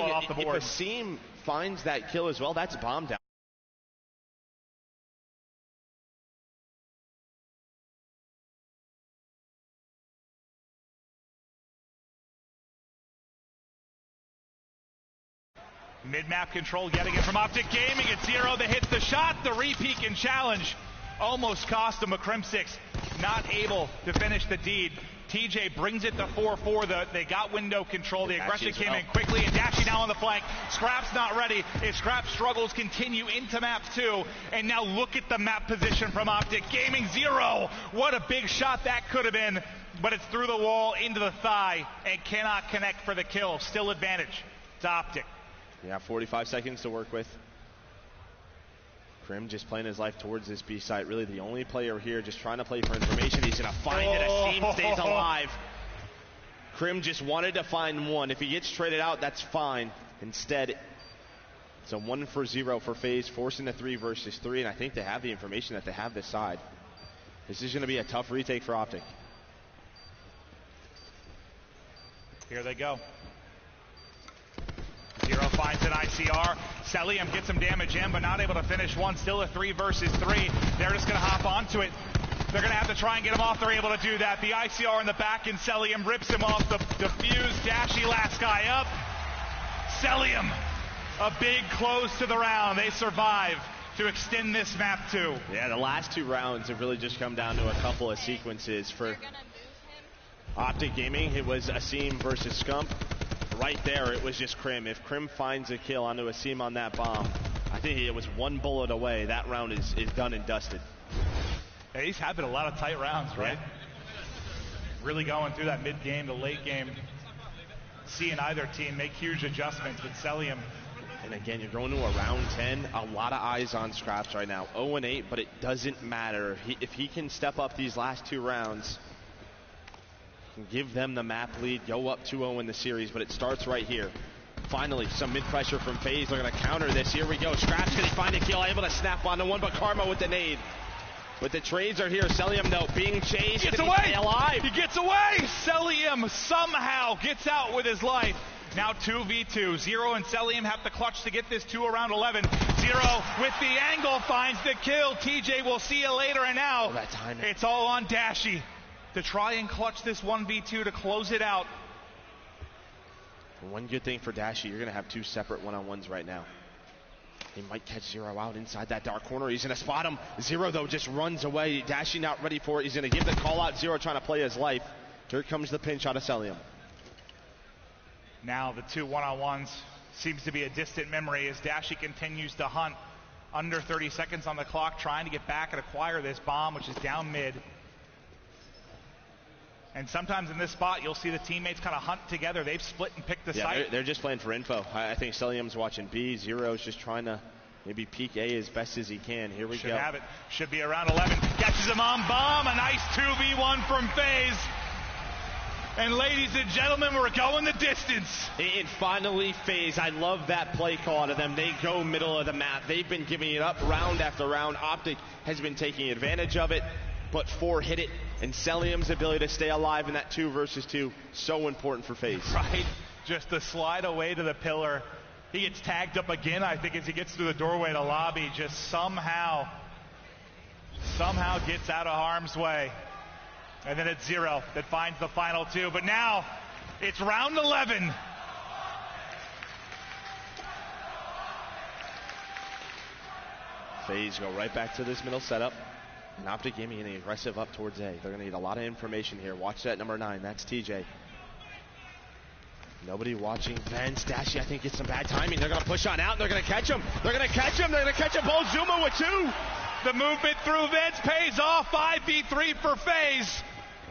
Off the board. If a seam finds that kill as well, that's bomb down. Mid-map control getting it from Optic Gaming. It's Zero that hits the shot. The repeat and challenge almost cost him a Crim 6. Not able to finish the deed. TJ brings it to 4-4. They got window control. The aggression came in quickly, and Dashy now on the flank. Scrap's not ready. If Scrap's struggles continue into map 2, and now look at the map position from Optic Gaming. Zero. What a big shot that could have been, but it's through the wall into the thigh and cannot connect for the kill. Still advantage to Optic. Yeah, 45 seconds to work with. Crim just playing his life towards this B site. Really the only player here just trying to play for information. He's going to find it. A seam stays alive. Crim just wanted to find one. If he gets traded out, that's fine. Instead, it's a 1-for-0 for Faze, forcing the 3 versus 3, and I think they have the information that they have this side. This is going to be a tough retake for Optic. Here they go. Zero finds an ICR. Celium gets some damage in, but not able to finish one. Still a 3 versus 3. They're just going to hop onto it. They're going to have to try and get him off. They're able to do that. The ICR in the back, and Celium rips him off. The defuse. Dashy last guy up. Celium, a big close to the round. They survive to extend this map 2. Yeah, the last 2 rounds have really just come down to a couple of sequences. For Optic Gaming, it was a seam versus Scump. Right there, it was just Crim. If Crim finds a kill onto a seam on that bomb, I think it was 1 bullet away. That round is done and dusted. Yeah, he's having a lot of tight rounds, right? Yeah. Really going through that mid-game to late game. Seeing either team make huge adjustments with Celium. And again, you're going to a round 10. A lot of eyes on Scraps right now. 0-8, but it doesn't matter. If he can step up these last 2 rounds, give them the map lead, go up 2-0 in the series, but it starts right here. Finally, some mid-pressure from Faze. They're going to counter this. Here we go. Scraps going to find a kill, able to snap onto one, but Karma with the nade. But the trades are here. Celium, though, being chased. Gets away! Alive. He gets away! Celium somehow gets out with his life. Now 2v2. Zero and Celium have the clutch to get this to around 11. Zero with the angle finds the kill. TJ, we'll see you later, and now it's all on Dashy to try and clutch this 1v2 to close it out. One good thing for Dashy, you're going to have 2 separate one-on-ones right now. He might catch Zero out inside that dark corner. He's going to spot him. Zero, though, just runs away. Dashy not ready for it. He's going to give the call out. Zero trying to play his life. Here comes the pinch out of Celium. Now the 2 one-on-ones seems to be a distant memory as Dashy continues to hunt. Under 30 seconds on the clock, trying to get back and acquire this bomb, which is down mid. And sometimes in this spot, you'll see the teammates kind of hunt together. They've split and picked the site. They're just playing for info. I think Celium's watching B. Zero's just trying to maybe peek A as best as he can. Here we go. Should have it. Should be around 11. Catches him on bomb. A nice 2v1 from Faze. And ladies and gentlemen, we're going the distance. And finally, Faze. I love that play call to them. They go middle of the map. They've been giving it up round after round. Optic has been taking advantage of it. But 4 hit it, and Celium's ability to stay alive in that 2 versus 2, so important for Faze. Right, just the slide away to the pillar. He gets tagged up again, I think, as he gets through the doorway to lobby, just somehow gets out of harm's way. And then it's Zero that finds the final 2, but now it's round 11. Faze go right back to this middle setup. And Optic Gaming getting aggressive up towards A. They're going to need a lot of information here. Watch that number 9. That's TJ. Nobody watching. Vance, Dashy, I think, gets some bad timing. They're going to push on out. And they're going to catch him. They're going to catch him. They're going to catch him. Both Zuma with 2. The movement through Vance pays off. 5v3 for Faze.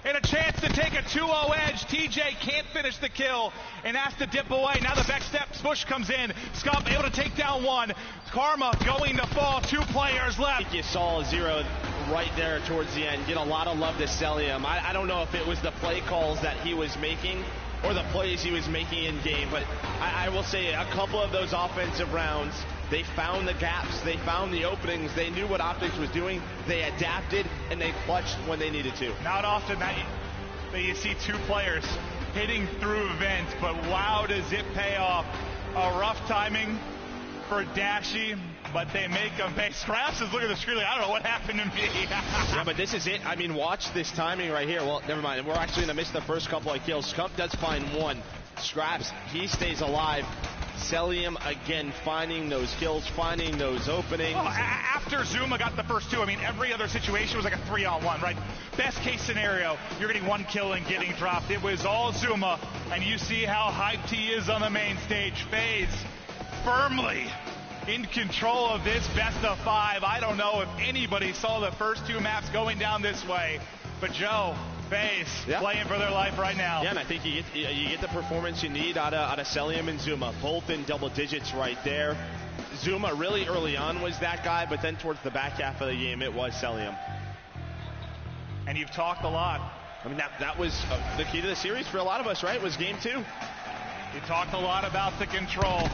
And a chance to take a 2-0 edge. TJ can't finish the kill and has to dip away. Now the back step push comes in. Scump able to take down 1. Karma going to fall. 2 players left. I think you saw Zero right there towards the end get a lot of love to Celium. I don't know if it was the play calls that he was making or the plays he was making in game, but I will say a couple of those offensive rounds, they found the gaps, they found the openings, they knew what Optics was doing, they adapted, and they clutched when they needed to. Not often that you see 2 players hitting through events, but wow, does it pay off. A Tough timing for Dashy, but they make him pay. Scraps is looking at the screen like, I don't know what happened to me. Yeah, but this is it. I mean, watch this timing right here. Well, never mind. We're actually going to miss the first couple of kills. Scump does find one. Scraps, he stays alive. Celium, again, finding those kills, finding those openings. Well, after Zuma got the first two, I mean, every other situation was like a 3-on-1, right? Best case scenario, you're getting one kill and getting dropped. It was all Zuma, and you see how hyped he is on the main stage. Faze firmly in control of this best of 5. I don't know if anybody saw the first two maps going down this way, but Joe, Faze, playing for their life right now. Yeah, and I think you get the performance you need out of Celium and Zuma, both in double digits right there. Zuma really early on was that guy, but then towards the back half of the game, it was Celium. And you've talked a lot. I mean, that was the key to the series for a lot of us, right? Was game 2. You talked a lot about the control.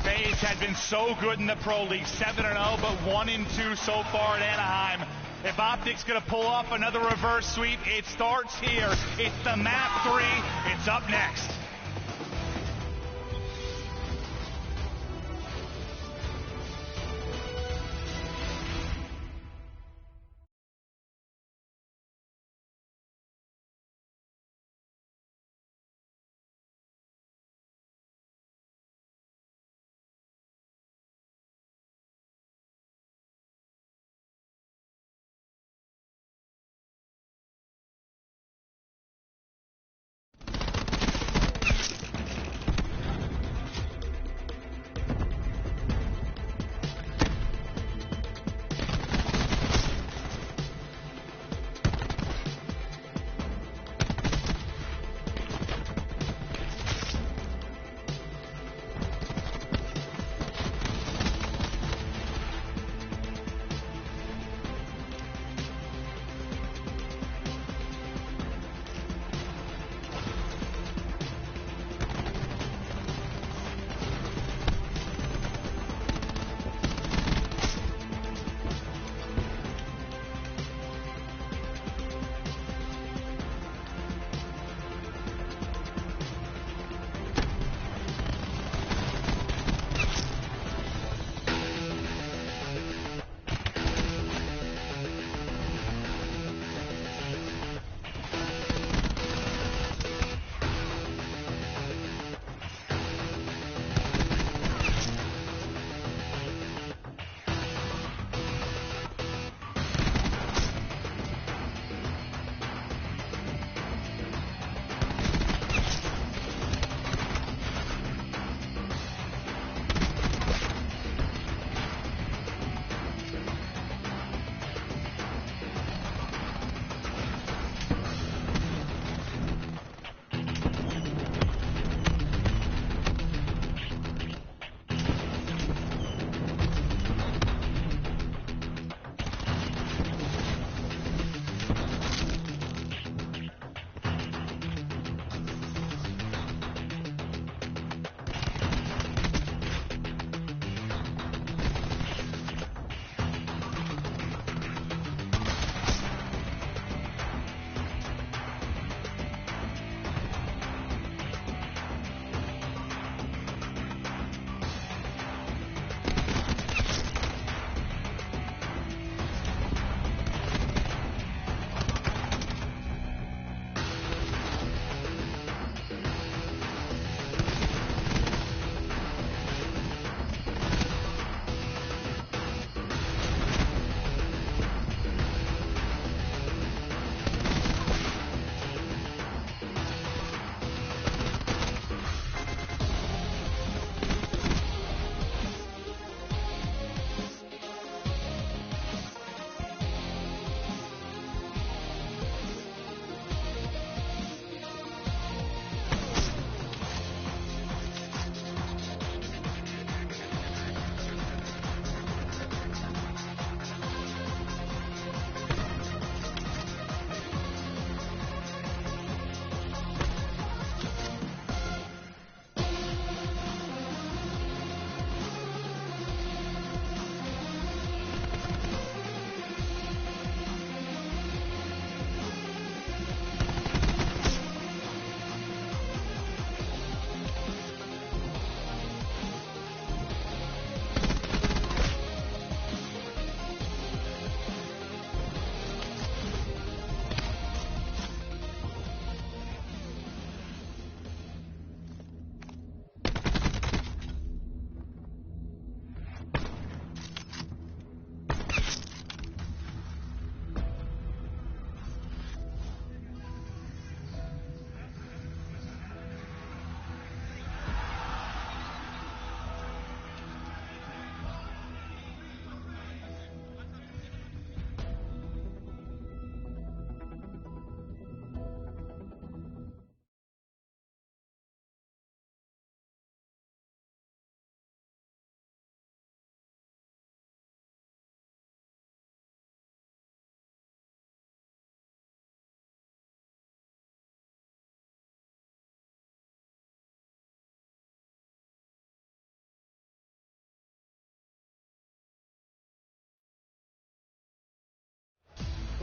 Faze had been so good in the Pro League, 7-0, but 1-2 so far at Anaheim. If Optic's going to pull off another reverse sweep, it starts here. It's the map 3. It's up next.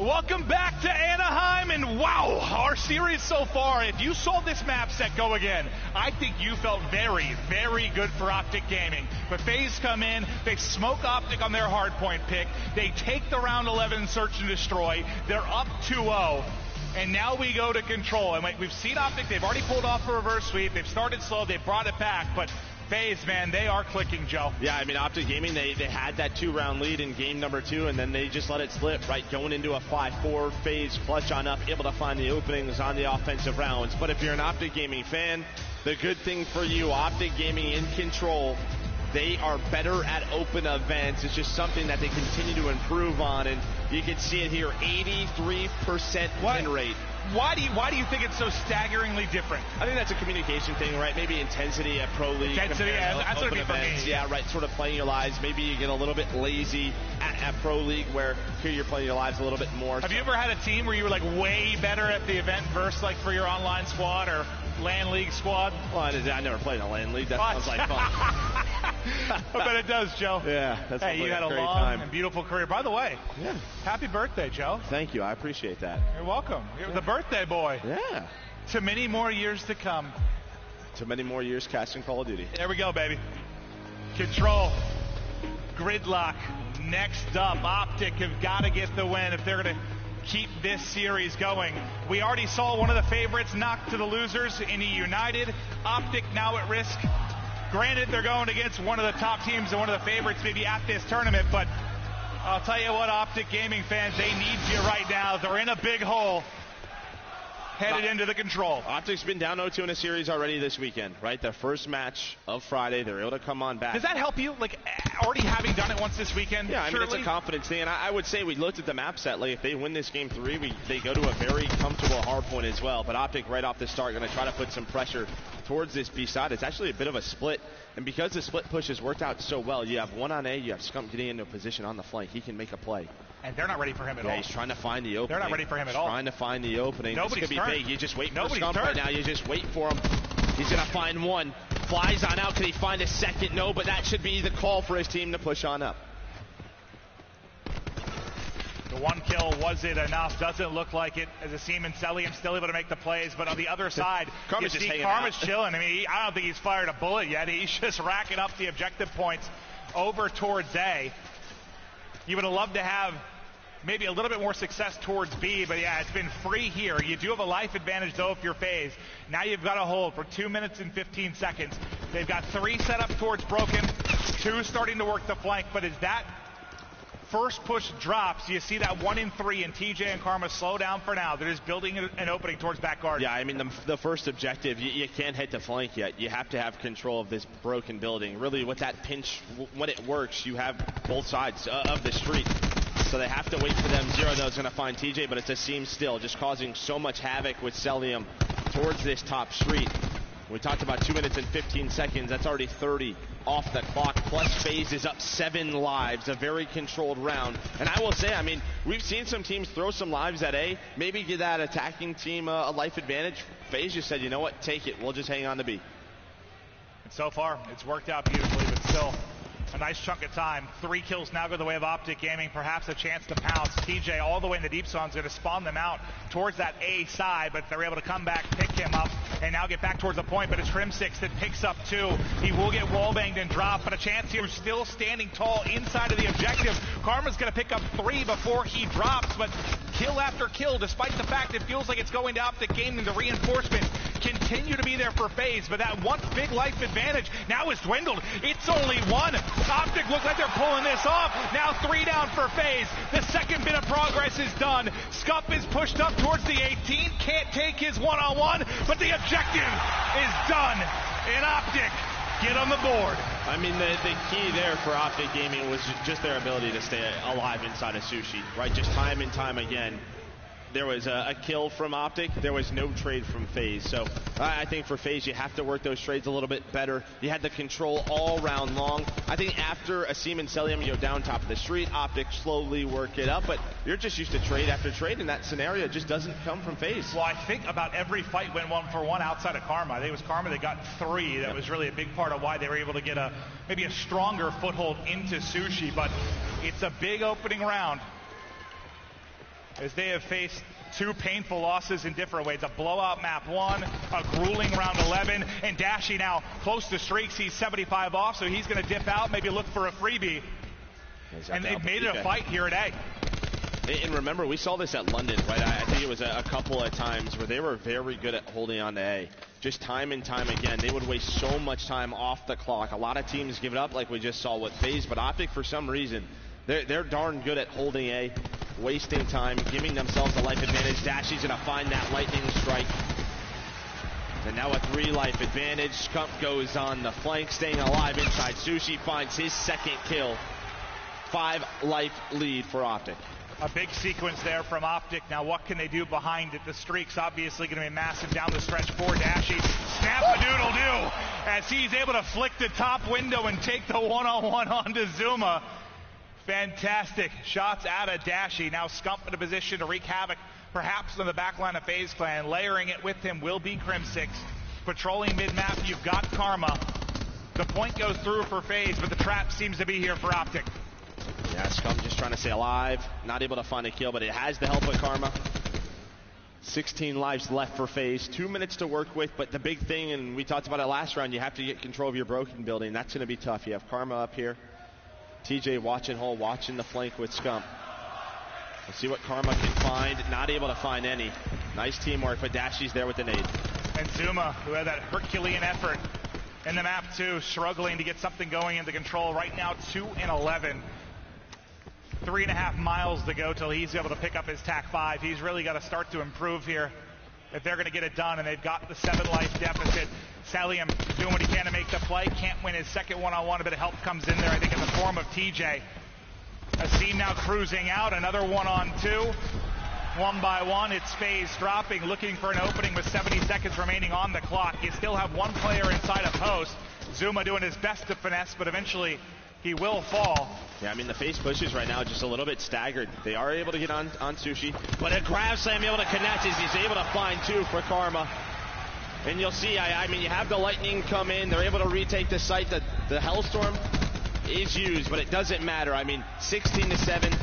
Welcome back to Anaheim, and wow, our series so far, if you saw this map set go again, I think you felt very, very good for Optic Gaming. But Faze come in, they smoke Optic on their hardpoint pick, they take the round 11 search and destroy, they're up 2-0, and now we go to control. And we've seen Optic, they've already pulled off a reverse sweep, they've started slow, they've brought it back, but Faze, man, they are clicking, Joe. Yeah, I mean, Optic Gaming, they had that 2-round lead in game number 2, and then they just let it slip, right? Going into a 5-4, Faze clutch on up, able to find the openings on the offensive rounds. But if you're an Optic Gaming fan, the good thing for you, Optic Gaming in control, they are better at open events. It's just something that they continue to improve on, and you can see it here, 83% win rate. Why do you think it's so staggeringly different? I think that's a communication thing, right? Maybe intensity at Pro League. Intensity, that's what it be for me. Yeah, right, sort of playing your lives. Maybe you get a little bit lazy at Pro League, where here you're playing your lives a little bit more. Have you ever had a team where you were like way better at the event versus like for your online squad or LAN League squad? Well, I never played in a LAN League. That sounds like fun. I bet it does, Joe. Yeah, that's hey, you had a long and beautiful career. By the way, yeah, happy birthday, Joe. Thank you. I appreciate that. You're welcome. You're the birthday boy. Yeah. To many more years to come. To many more years casting Call of Duty. There we go, baby. Control. Gridlock. Next up, Optic have got to get the win if they're going to keep this series going. We already saw one of the favorites knocked to the losers in United. Optic now at risk. Granted, they're going against one of the top teams and one of the favorites maybe at this tournament, but I'll tell you what, Optic Gaming fans, they need you right now. They're in a big hole headed into the control. Optic's been down 0-2 in a series already this weekend, right? Their first match of Friday, they're able to come on back. Does that help you, like already having done it once this weekend? Yeah, I mean, it's a confidence thing, and I would say we looked at the map set, like if they win this game 3, they go to a very comfortable hard point as well, but Optic right off the start going to try to put some pressure towards this B side. It's actually a bit of a split, and because the split push has worked out so well, you have one on A, you have Scump getting into a position on the flank. He can make a play. And they're not ready for him at all. He's trying to find the opening. They're not ready for him at all. Trying to find the opening. Nobody's this could be big. You just wait for Scump right now. You just wait for him. He's going to find one. Flies on out. Can he find a second? No, but that should be the call for his team to push on up. The one kill, was it enough? Doesn't look like it. As a Seaman Celium still able to make the plays, but on the other side, you see Karma's chilling. I mean, I don't think he's fired a bullet yet. He's just racking up the objective points over towards A. You would have loved to have maybe a little bit more success towards B, but yeah, it's been free here. You do have a life advantage, though, if you're Faze. Now you've got to hold for 2 minutes and 15 seconds. They've got 3 set up towards Broken, 2 starting to work the flank, but as that first push drops, you see that 1 in 3, and TJ and Karma slow down for now. They're just building an opening towards back guard. Yeah, I mean, the first objective, you can't hit the flank yet. You have to have control of this Broken building. Really, with that pinch, when it works, you have both sides of the street. So they have to wait for them. Zero, though, is going to find TJ, but it's a seam still, just causing so much havoc with Celium towards this top street. We talked about 2 minutes and 15 seconds. That's already 30 off the clock. Plus Faze is up 7 lives, a very controlled round. And I will say, I mean, we've seen some teams throw some lives at A, maybe give that attacking team a life advantage. Faze just said, you know what, take it. We'll just hang on to B. And so far, it's worked out beautifully, but still a nice chunk of time. 3 kills now go the way of Optic Gaming. Perhaps a chance to pounce. TJ all the way in the deep zone is going to spawn them out towards that A side, but they're able to come back, pick him up, and now get back towards the point. But it's Crimsix that picks up 2. He will get wallbanged and drop, but a chance here. Still standing tall inside of the objective. Karma's going to pick up 3 before he drops, but kill after kill, despite the fact it feels like it's going to Optic Gaming. The reinforcements continue to be there for Faze, but that once big life advantage now is dwindled. It's only 1. Optic look like they're pulling this off. Now 3 down for Faze. The second bit of progress is done. Scup is pushed up towards the 18. Can't take his one-on-one, but the objective is done. And Optic get on the board. I mean, the key there for Optic Gaming was just their ability to stay alive inside of Sushi, right? Just time and time again. There was a kill from Optic. There was no trade from Faze. So I think for Faze, you have to work those trades a little bit better. You had the control all round long. I think after a Seaman Celium, you go down top of the street. Optic slowly work it up, but you're just used to trade after trade, and that scenario just doesn't come from Faze. Well, I think about every fight went 1-for-1 outside of Karma. I think it was Karma that got 3. That was really a big part of why they were able to get maybe a stronger foothold into Sushi, but it's a big opening round. as they have faced two painful losses in different ways. A blowout map 1, a grueling round 11, and Dashy now close to streaks. He's 75 off, so he's going to dip out, maybe look for a freebie. And they've made it a fight here at A. And remember, we saw this at London, right? I think it was a couple of times where they were very good at holding on to A. Just time and time again, they would waste so much time off the clock. A lot of teams give it up like we just saw with Faze, but Optic, for some reason, they're darn good at holding A, wasting time, giving themselves a life advantage. Dashy's going to find that lightning strike. And now a 3-life advantage. Scump goes on the flank, staying alive inside. Sushi finds his second kill. 5-life lead for Optic. A big sequence there from Optic. Now what can they do behind it? The streak's obviously going to be massive down the stretch for Dashy. Snap-a-doodle-doo as he's able to flick the top window and take the one-on-one onto Zuma. Fantastic shots out of Dashy. Now Scump in a position to wreak havoc, perhaps on the back line of FaZe Clan. Layering it with him will be Crim6. Patrolling mid-map, you've got Karma. The point goes through for FaZe, but the trap seems to be here for Optic. Yeah, Scump just trying to stay alive. Not able to find a kill, but it has the help of Karma. 16 lives left for FaZe. 2 minutes to work with, but the big thing, and we talked about it last round, you have to get control of your broken building. That's going to be tough. You have Karma up here. TJ watching hole, watching the flank with Scump. We'll see what Karma can find. Not able to find any. Nice teamwork, but Dashy's there with the nade. And Zuma, who had that Herculean effort in the map 2, struggling to get something going into control. Right now, 2 and 11. 3.5 miles to go till he's able to pick up his TAC 5. He's really got to start to improve here if they're going to get it done, and they've got the 7-life deficit. Salium doing what he can to make the play. Can't win his second one-on-one. A bit of help comes in there, I think, in the form of TJ. Asim now cruising out. Another 1-on-2. 1 by 1. It's Faze dropping, looking for an opening with 70 seconds remaining on the clock. You still have one player inside a post. Zuma doing his best to finesse, but eventually he will fall. Yeah, I mean, the FaZe pushes right now just a little bit staggered. They are able to get on Sushi, but a grab slam able to connect as he's able to find 2 for Karma. And you'll see, I mean, you have the lightning come in. They're able to retake the site. The Hellstorm is used, but it doesn't matter. I mean, 16-7,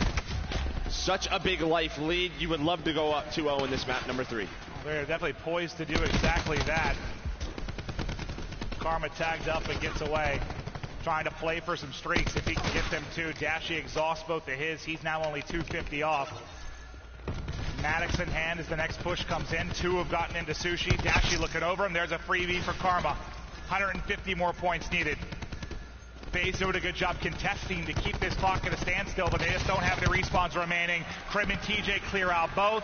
such a big life lead. You would love to go up 2-0 in this map number 3. They're definitely poised to do exactly that. Karma tagged up and gets away. Trying to play for some streaks if he can get them too. Dashy exhausts both of his. He's now only 250 off. Maddox in hand as the next push comes in. 2 have gotten into Sushi. Dashy looking over him. There's a freebie for Karma. 150 more points needed. FaZe doing a good job contesting to keep this clock at a standstill, but they just don't have the respawns remaining. Crim and TJ clear out both.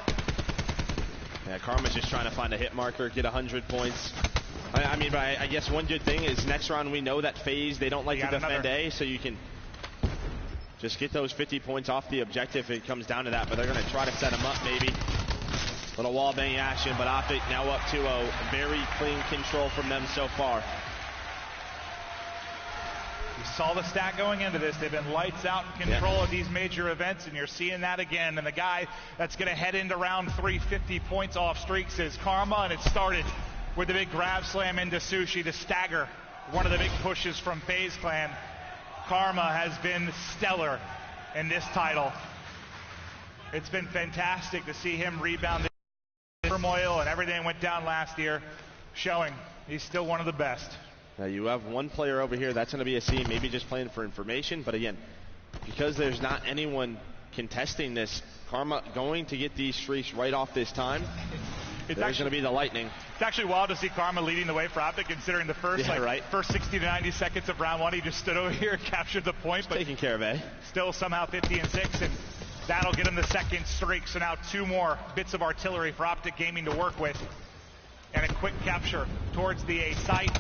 Yeah, Karma's just trying to find a hit marker, get 100 points. I mean, but I guess one good thing is next round we know that FaZe, they don't like to defend A, so you can just get those 50 points off the objective if it comes down to that, but they're going to try to set him up maybe. Little wall bang action, but Optic now up 2-0. Very clean control from them so far. You saw the stat going into this. They've been lights out in control of these major events, and you're seeing that again. And the guy that's going to head into round 3, 50 points off streaks is Karma, and it started with the big grab slam into Sushi to stagger one of the big pushes from FaZe Clan. Karma has been stellar in this title. It's been fantastic to see him rebound the turmoil and everything that went down last year, showing he's still one of the best. Now you have one player over here, that's going to be Asim, maybe just playing for information, but again, because there's not anyone contesting this, Karma going to get these streaks right off this time. There's going to be the lightning. It's actually wild to see Karma leading the way for Optic, considering the first first 60 to 90 seconds of round 1, he just stood over here and captured the point. But taking care of A. Still somehow 50-6, and that'll get him the second streak. So now 2 more bits of artillery for Optic Gaming to work with. And a quick capture towards the A site.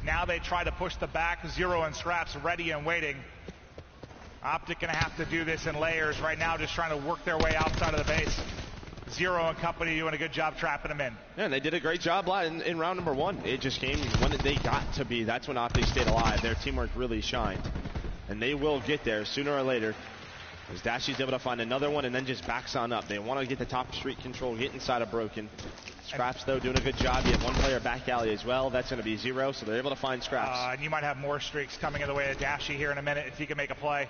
Now they try to push the back. Zero and Scraps ready and waiting. Optic going to have to do this in layers right now, just trying to work their way outside of the base. Zero and company doing a good job trapping them in. Yeah, and they did a great job in round number 1. It just came when they got to be. That's when Optic stayed alive. Their teamwork really shined. And they will get there sooner or later. As Dashy's able to find another one and then just backs on up. They want to get the top street control, get inside of Broken. Scraps, though, doing a good job. You have one player back alley as well. That's going to be 0, so they're able to find Scraps. And you might have more streaks coming in the way of Dashy here in a minute if he can make a play.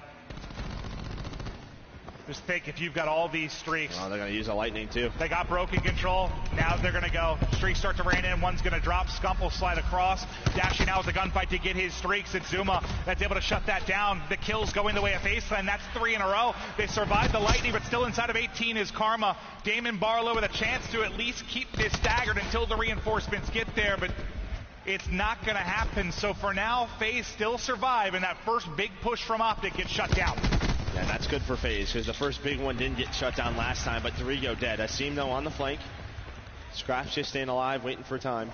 Just think, if you've got all these streaks. Oh, they're going to use a lightning too. They got broken control. Now they're going to go. Streaks start to rain in. One's going to drop. Scump will slide across. Dashie now with the gunfight to get his streaks. It's Zuma that's able to shut that down. The kills going the way of Faze, and that's 3 in a row. They survived the lightning, but still inside of 18 is Karma. Damon Barlow with a chance to at least keep this staggered until the reinforcements get there, but it's not going to happen. So for now, Faze still survive, and that first big push from Optic gets shut down. Yeah, that's good for Faze, because the first big one didn't get shut down last time, but 3 go dead. Asim, though, on the flank. Scraps just staying alive, waiting for time.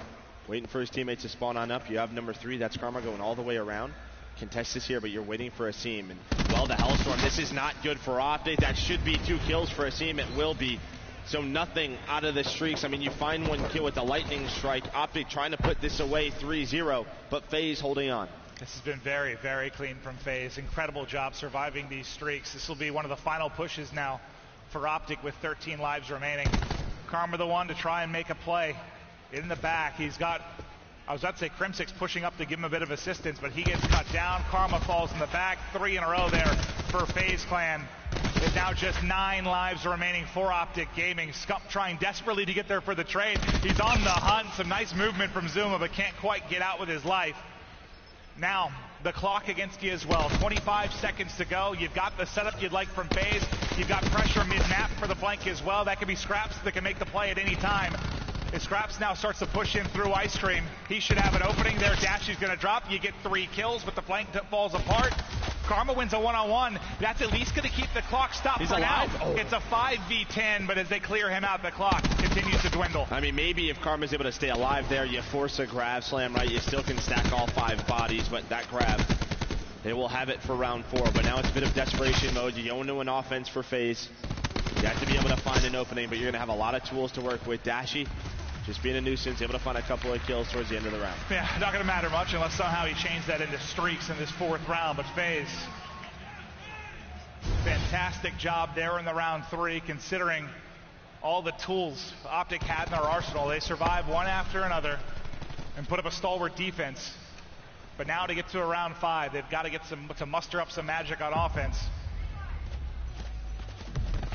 Waiting for his teammates to spawn on up. You have number 3, that's Karma, going all the way around. Contest is here, but you're waiting for Asim. And, well, the Hellstorm, this is not good for Optic. That should be 2 kills for Asim. It will be. So nothing out of the streaks. I mean, you find 1 kill with the lightning strike. Optic trying to put this away 3-0, but Faze holding on. This has been very, very clean from Faze. Incredible job surviving these streaks. This will be one of the final pushes now for Optic with 13 lives remaining. Karma the one to try and make a play in the back. He's got, I was about to say Crimsix pushing up to give him a bit of assistance, but he gets cut down. Karma falls in the back. 3 in a row there for Faze Clan. It's now just 9 lives remaining for Optic Gaming. Scump trying desperately to get there for the trade. He's on the hunt. Some nice movement from Zuma, but can't quite get out with his life. Now, the clock against you as well. 25 seconds to go. You've got the setup you'd like from Faze. You've got pressure mid-map for the flank as well. That could be Scraps that can make the play at any time. If Scraps now starts to push in through Ice Cream, he should have an opening there. Dashie's going to drop. You get 3 kills, but the flank falls apart. Karma wins a 1-on-1. That's at least going to keep the clock stopped. He's for alive. now. Oh. It's a 5v10, but as they clear him out, the clock continues to dwindle. I mean, maybe if Karma's able to stay alive there, you force a grab slam, right? You still can stack all 5 bodies, but that grab, they will have it for round 4. But now it's a bit of desperation mode. You go into an offense for Faze. You have to be able to find an opening, but you're going to have a lot of tools to work with. Dashie just being a nuisance, able to find a couple of kills towards the end of the round. Yeah, not going to matter much unless somehow he changed that into streaks in this 4th round, but Faze, fantastic job there in the round 3, considering all the tools Optic had in their arsenal. They survived one after another and put up a stalwart defense. But now to get to a round 5, they've got to get to muster up some magic on offense.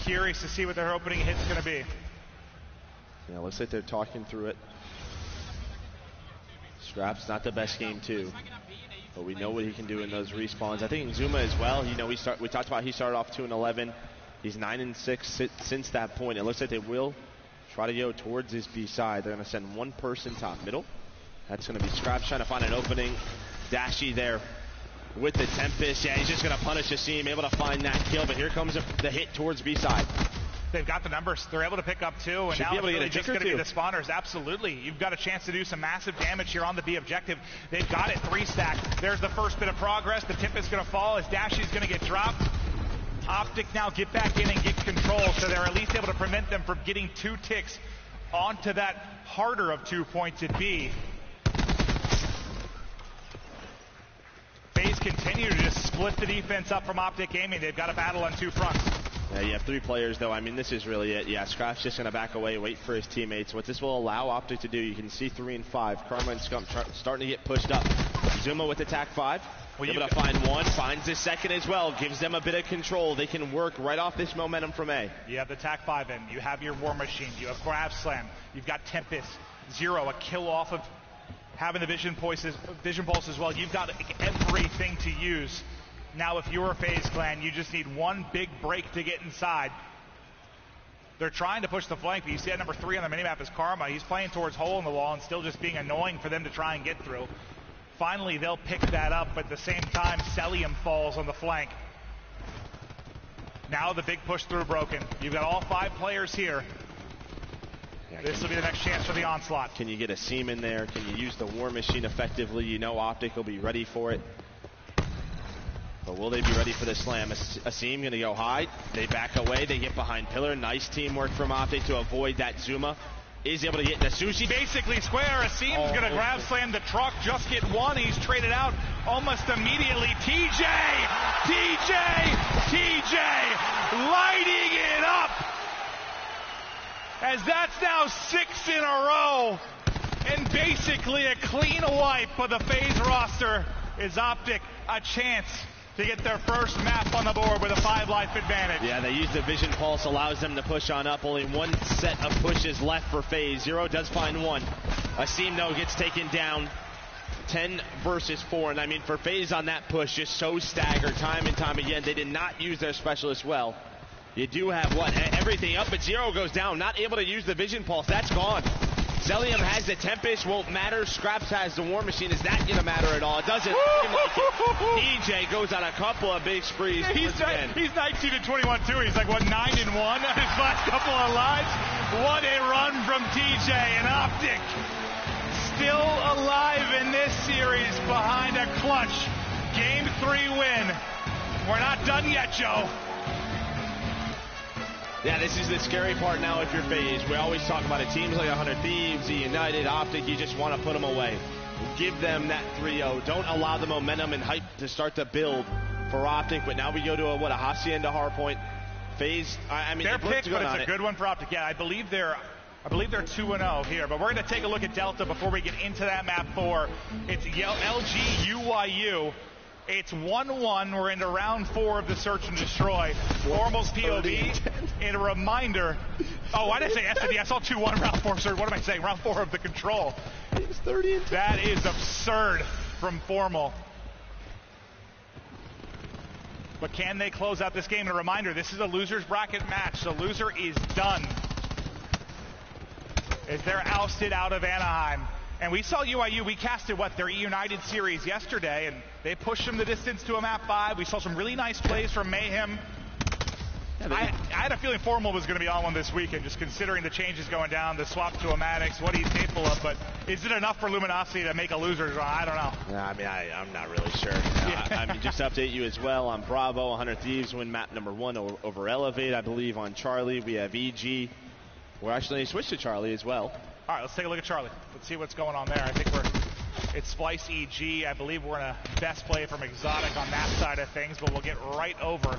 Curious to see what their opening hit's going to be. Yeah, looks like they're talking through it. Scraps not the best game too, but we know what he can do in those respawns. I think Zuma as well. You know, we talked about he started off 2-11. He's 9-6 since that point. It looks like they will try to go towards his B side. They're going to send 1 person top middle. That's going to be Scraps trying to find an opening. Dashie there with the Tempest. Yeah, he's just going to punish Asim, able to find that kill. But here comes the hit towards B side. They've got the numbers. They're able to pick up 2, and Should now be able it's to really get a just tick or going to be 2. the spawners. Absolutely. You've got a chance to do some massive damage here on the B objective. They've got it 3 stack. There's the first bit of progress. The tip is going to fall as Dashie's going to get dropped. Optic now get back in and get control, so they're at least able to prevent them from getting 2 ticks onto that harder of 2 points at B. Faze continue to just split the defense up from Optic Gaming. They've got a battle on 2 fronts. Yeah, you have 3 players, though. I mean, this is really it. Yeah, Scraps just going to back away, wait for his teammates. What this will allow Optic to do, you can see 3 and 5. Karma and Scump starting to get pushed up. Zuma with attack 5. Well, able to find 1, finds the second as well, gives them a bit of control. They can work right off this momentum from A. You have the attack 5 in. You have your War Machine. You have Grab Slam. You've got Tempest. 0, a kill off of having the Vision Pulse as well. You've got everything to use. Now, if you're a Faze Clan, you just need 1 big break to get inside. They're trying to push the flank, but you see at number 3 on the minimap is Karma. He's playing towards hole in the wall and still just being annoying for them to try and get through. Finally, they'll pick that up, but at the same time, Celium falls on the flank. Now the big push through broken. You've got all 5 players here. Yeah, this will be the next chance for the onslaught. Can you get a seam in there? Can you use the War Machine effectively? You know Optic will be ready for it. But will they be ready for the slam? Asim going to go high. They back away. They get behind pillar. Nice teamwork from Optic to avoid that Zuma. Is able to get the sushi. Basically square. Asim's going to grab slam the truck. Just get 1. He's traded out almost immediately. TJ lighting it up. As that's now 6 in a row. And basically a clean wipe of the Faze roster is Optic a chance to get their first map on the board with a 5-life advantage. Yeah, they use the vision pulse, allows them to push on up. Only one set of pushes left for Faze. Zero does find one. Asim, though, gets taken down. 10 versus 4. And I mean, for Faze on that push, just so staggered time and time again. They did not use their specialist well. You do have everything up, but Zero goes down. Not able to use the vision pulse. That's gone. Zelium has the Tempest, won't matter. Scraps has the War Machine. Is that going to matter at all? It doesn't seem like it. DJ goes on a couple of big sprees. He's 19-21 too. He's like, 9-1 on his last couple of lives? What a run from TJ and Optic. Still alive in this series behind a clutch Game 3 win. We're not done yet, Joe. Yeah, this is the scary part now if you're Faze. We always talk about it. Teams like 100 Thieves, the United, Optic, you just want to put them away. Give them that 3-0. Don't allow the momentum and hype to start to build for Optic. But now we go to a Hacienda hardpoint. Faze, I mean, their pick, but it's a good one for Optic. Yeah, I believe they're 2-0 here. But we're going to take a look at Delta before we get into that map 4. It's LG UYU. It's 1-1. We're into round 4 of the search and destroy. Formal's POV. And a reminder. Oh, I didn't say SD. I saw 2-1 round 4. Sir, what am I saying? Round 4 of the control. It's 30. That is absurd from Formal. But can they close out this game? And a reminder, this is a loser's bracket match. The loser is done. As they're ousted out of Anaheim. And we saw UIU, we casted their United series yesterday, and they pushed them the distance to a map 5. We saw some really nice plays from Mayhem. Yeah, I had a feeling Formal was going to be on one this weekend, just considering the changes going down, the swap to a Maddox, what he's capable of. But is it enough for Luminosity to make a loser's run? I don't know. I mean, I'm not really sure. I mean, just to update you as well, on Bravo, 100 Thieves win map number 1 over Elevate. I believe on Charlie, we have EG. We're actually switched to Charlie as well. All right, let's take a look at Charlie. Let's see what's going on there. I think it's Splice EG. I believe we're in a best play from Exotic on that side of things, but we'll get right over.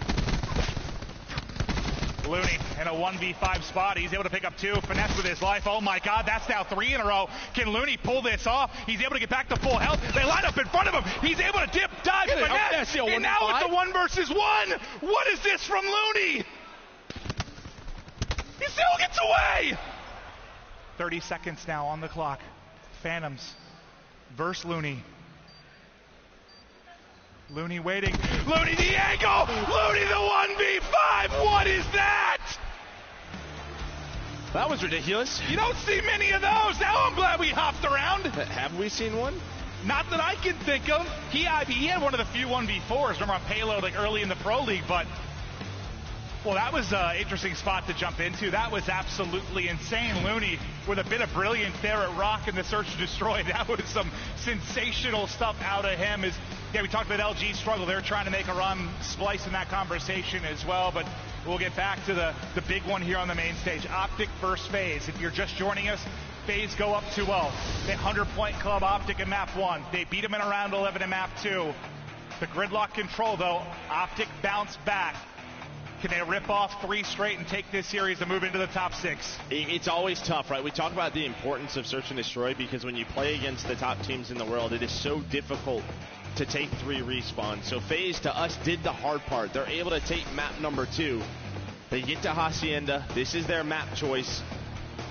Looney in a 1v5 spot. He's able to pick up 2. Finesse with his life. Oh my God, that's now 3 in a row. Can Looney pull this off? He's able to get back to full health. They line up in front of him. He's able to dip, dive, finesse. And now it's a 1 versus 1. What is this from Looney? He still gets away. 30 seconds now on the clock. Phantoms versus Looney. Looney waiting. Looney the angle! Looney the 1v5! What is that? That was ridiculous. You don't see many of those. Now I'm glad we hopped around. Have we seen one? Not that I can think of. He had one of the few 1v4s. Remember on Payload early in the Pro League, but well, that was an interesting spot to jump into. That was absolutely insane. Looney with a bit of brilliance there at Rock in the search and destroy. That was some sensational stuff out of him. We talked about LG struggle. They're trying to make a run, Splice in that conversation as well. But we'll get back to the big one here on the main stage. Optic versus Faze. If you're just joining us, Faze go up 2-0. They 100-point club Optic in map 1. They beat them in around 11 in map 2. The gridlock control, though, Optic bounce back. Can they rip off 3 straight and take this series and move into the top 6? It's always tough, right? We talk about the importance of search and destroy because when you play against the top teams in the world, it is so difficult to take 3 respawns. So Faze, to us, did the hard part. They're able to take map number 2. They get to Hacienda. This is their map choice.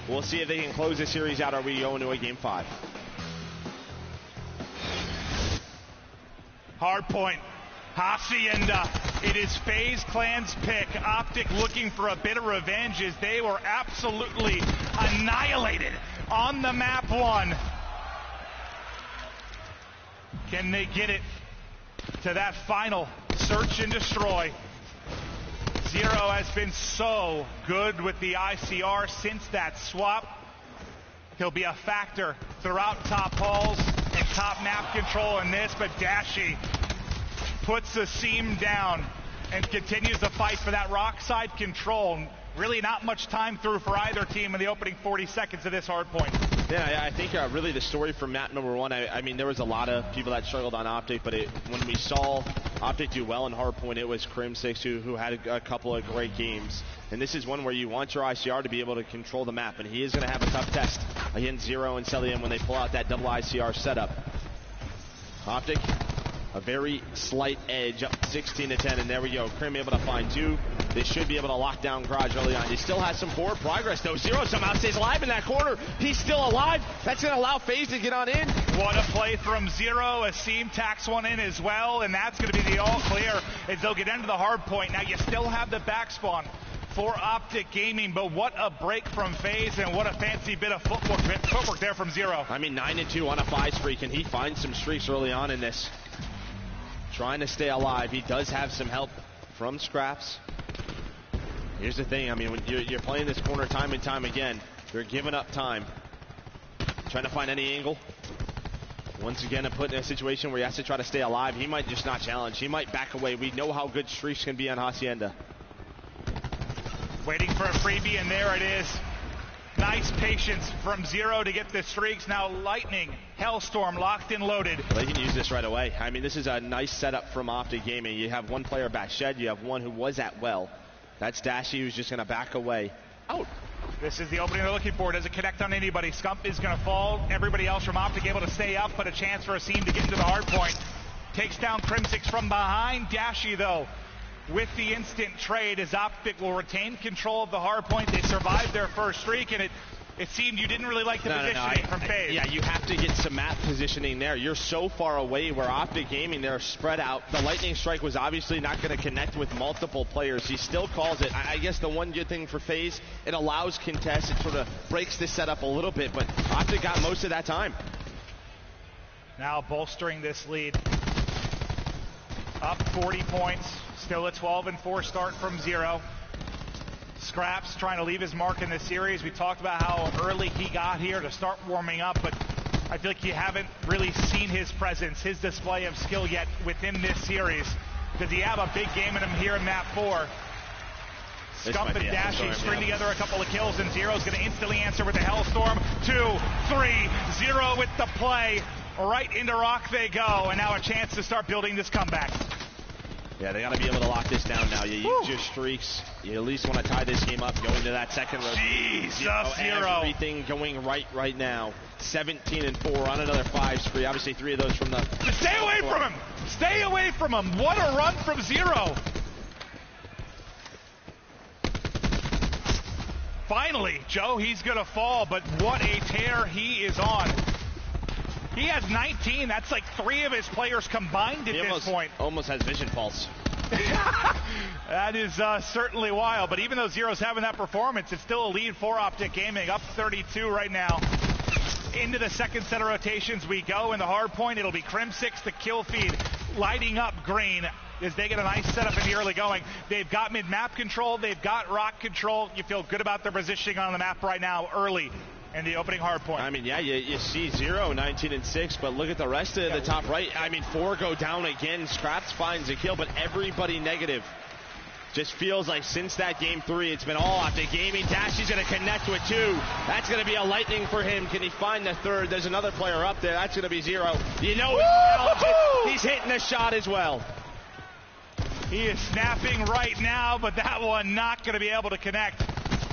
We'll see if they can close the series out. Are we going to a game 5? Hard point. Hacienda. It is FaZe Clan's pick. Optic looking for a bit of revenge as they were absolutely annihilated on the map 1. Can they get it to that final search and destroy? Zero has been so good with the ICR since that swap. He'll be a factor throughout top halls and top map control in this, but Dashi puts the seam down and continues to fight for that rock side control. Really not much time through for either team in the opening 40 seconds of this hard point. Yeah, I think really the story from map number 1, I mean, there was a lot of people that struggled on Optic, but when we saw Optic do well in hardpoint, it was Crim6 who had a couple of great games. And this is one where you want your ICR to be able to control the map, and he is going to have a tough test against Zero and Celium when they pull out that double ICR setup. Optic a very slight edge, up 16-10, and there we go. Crim able to find 2. They should be able to lock down Garage early on. He still has some forward progress, though. Zero somehow stays alive in that corner. He's still alive. That's going to allow Faze to get on in. What a play from Zero. Asim tacks one in as well, and that's going to be the all clear as they'll get into the hard point. Now you still have the back spawn for Optic Gaming, but what a break from Faze, and what a fancy bit of footwork there from Zero. I mean, 9-2 on a 5 streak, and he finds some streaks early on in this. Trying to stay alive. He does have some help from Scraps. Here's the thing, I mean, when you're playing this corner time and time again, you're giving up time. Trying to find any angle. Once again, put in a situation where he has to try to stay alive. He might just not challenge. He might back away. We know how good streaks can be on Hacienda. Waiting for a freebie, and there it is. Nice patience from Zero to get the streaks. Now Lightning, Hellstorm locked and loaded. They can use this right away. I mean, this is a nice setup from Optic Gaming. You have one player back shed. You have one who was at well. That's Dashy, who's just going to back away. Out. This is the opening they're looking for. Does it connect on anybody? Scump is going to fall. Everybody else from Optic able to stay up, but a chance for Asim to get into the hard point. Takes down Crimsix from behind. Dashy, though, with the instant trade, as Optic will retain control of the hard point. They survived their first streak, and it seemed you didn't really like the positioning from Faze. Yeah, you have to get some map positioning there. You're so far away where Optic Gaming, they're spread out. The lightning strike was obviously not going to connect with multiple players. He still calls it. I guess the one good thing for Faze, it allows contest. It sort of breaks the setup a little bit, but Optic got most of that time. Now bolstering this lead. Up 40 points. Still a 12-4 start from Zero. Scraps trying to leave his mark in this series. We talked about how early he got here to start warming up, but I feel like you haven't really seen his presence, his display of skill yet within this series. Does he have a big game in him here in map 4? Scump and Dashy string together a couple of kills, and Zero's going to instantly answer with a Hellstorm. 2, 3, Zero with the play. Right into rock they go, and now a chance to start building this comeback. Yeah, they got to be able to lock this down now. You use your streaks. You at least want to tie this game up, go into that second row. Jesus, Zero. Everything going right now. 17-4 on another 5 spree. Obviously 3 of those from the... Stay away from him! Stay away from him! What a run from Zero! Finally, Joe, he's going to fall, but what a tear he is on. He has 19. That's like 3 of his players combined at this point. Almost has vision pulse. That is certainly wild. But even though Zero's having that performance, it's still a lead for Optic Gaming. Up 32 right now. Into the second set of rotations we go. In the hard point, it'll be Crimsix, the kill feed, lighting up green as they get a nice setup in the early going. They've got mid-map control. They've got rock control. You feel good about their positioning on the map right now early in the opening hard point. I mean, yeah, you see Zero, 19-6, but look at the rest of the top right. I mean, 4 go down again. Scraps finds a kill, but everybody negative. Just feels like since that game 3, it's been all Optic Gaming. Dashy's going to connect with 2. That's going to be a lightning for him. Can he find the third? There's another player up there. That's going to be Zero. You know he's hitting a shot as well. He is snapping right now, but that one not going to be able to connect.